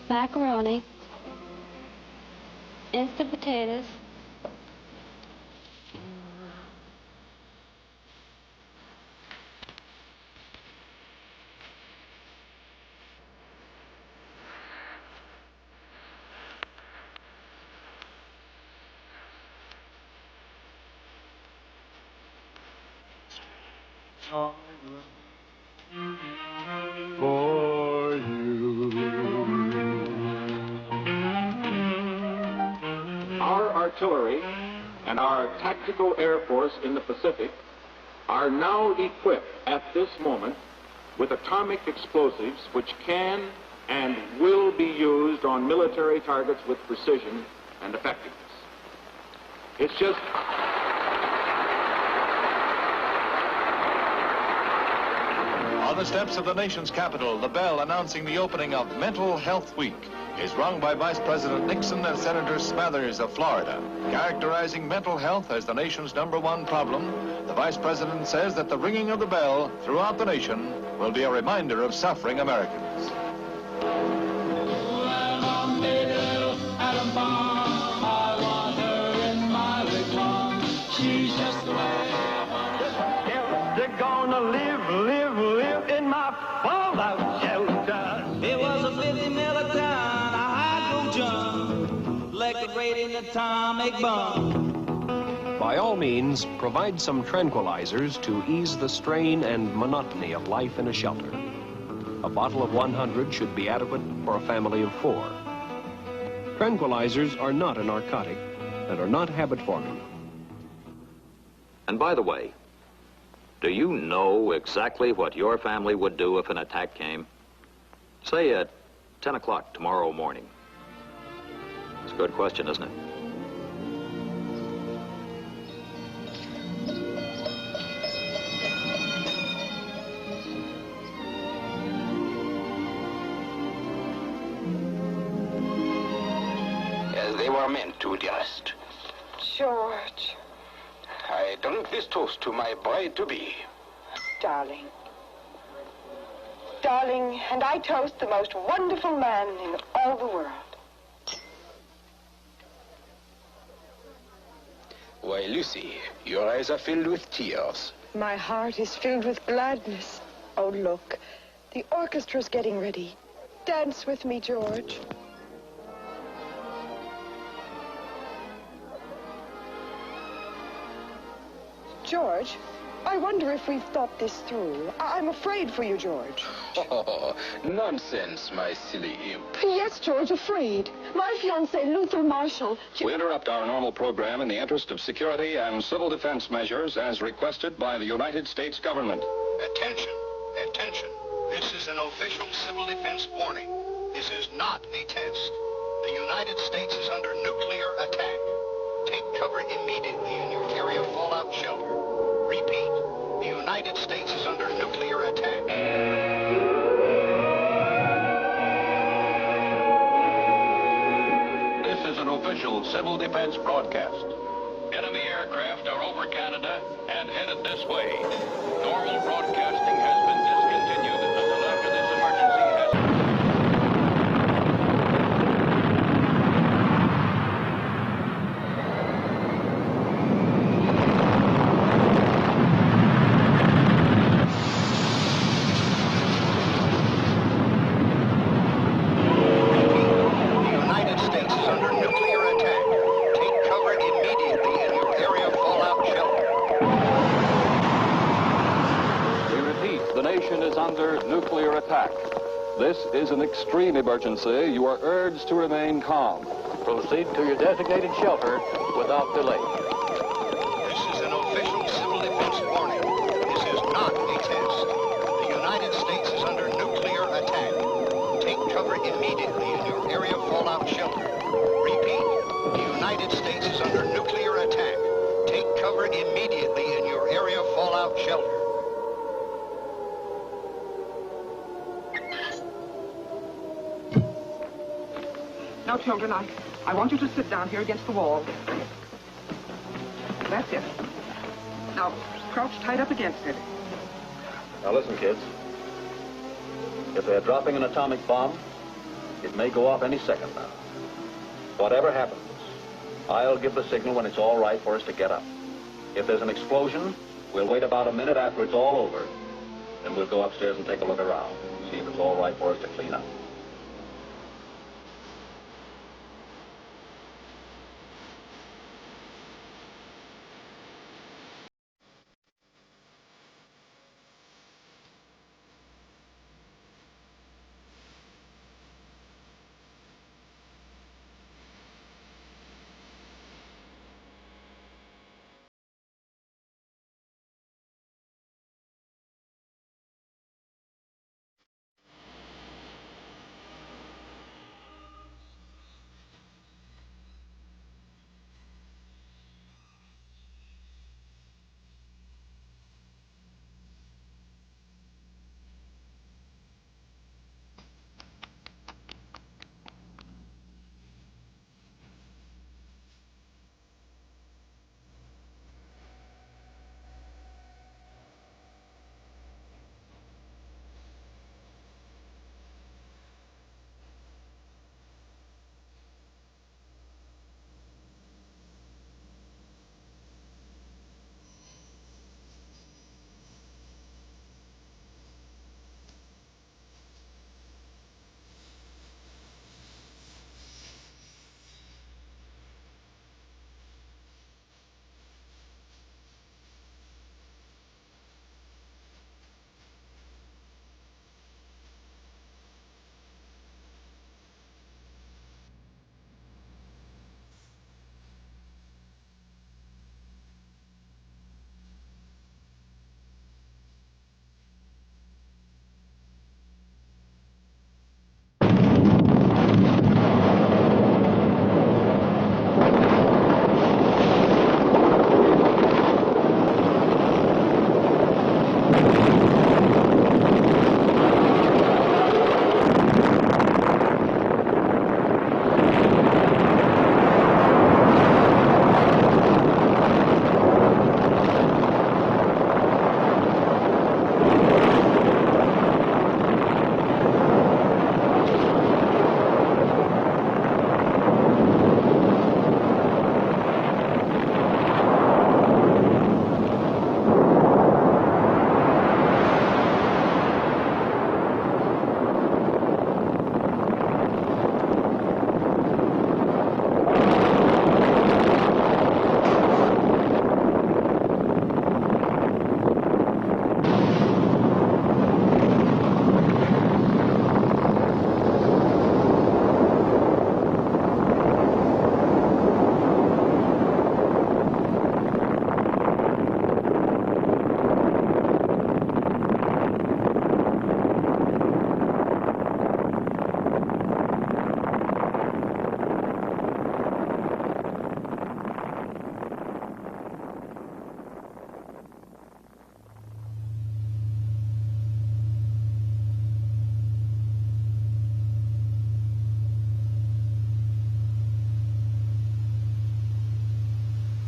Macaroni, instant potatoes, for you. Our artillery and our tactical air force in the Pacific are now equipped at this moment with atomic explosives which can and will be used on military targets with precision and effectiveness. It's just... On the steps of the nation's capital, the bell announcing the opening of Mental Health Week is rung by Vice President Nixon and Senator Smathers of Florida. Characterizing mental health as the nation's #1 problem, the Vice President says that the ringing of the bell throughout the nation will be a reminder of suffering Americans. She's just the way they're gonna live in my fallout shelter. It was a 50 milliton hydrogen, liquidating atomic bomb. By all means, provide some tranquilizers to ease the strain and monotony of life in a shelter. A bottle of 100 should be adequate for a family of 4. Tranquilizers are not a narcotic and are not habit-forming. And by the way, do you know exactly what your family would do if an attack came? Say at 10 o'clock tomorrow morning. It's a good question, isn't it? As they were meant to, dearest. George. I drink this toast to my bride-to-be. Darling. Darling, and I toast the most wonderful man in all the world. Why, Lucy, your eyes are filled with tears. My heart is filled with gladness. Oh, look, the orchestra's getting ready. Dance with me, George. George, I wonder if we've thought this through. I'm afraid for you, George. Oh, nonsense, my silly imp. Yes, George, afraid. My fiancé, Luther Marshall. We interrupt our normal program in the interest of security and civil defense measures as requested by the United States government. Attention, attention. This is an official civil defense warning. This is not a test. The United States is under nuclear attack. Take cover immediately in your area fallout shelter. Repeat, the United States is under nuclear attack. This is an official civil defense broadcast. Enemy aircraft are over Canada and headed this way. Normal broadcasting has been discontinued until after this emergency has... Nuclear attack. This is an extreme emergency. You are urged to remain calm. Proceed to your designated shelter without delay. This is an official civil defense warning. This is not a test. The United States is under nuclear attack. Take cover immediately in your area fallout shelter. Repeat, the United States is under nuclear attack. Take cover immediately in your area fallout shelter. Now, children, I want you to sit down here against the wall. That's it. Now, crouch tight up against it. Now listen, kids. If they're dropping an atomic bomb, it may go off any second now. Whatever happens, I'll give the signal when it's all right for us to get up. If there's an explosion, we'll wait about a minute after it's all over. Then we'll go upstairs and take a look around, see if it's all right for us to clean up.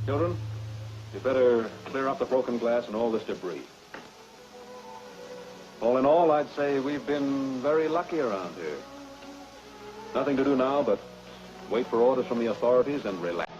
Children, you better clear up the broken glass and all this debris. All in all, I'd say we've been very lucky around here. Nothing to do now but wait for orders from the authorities and relax.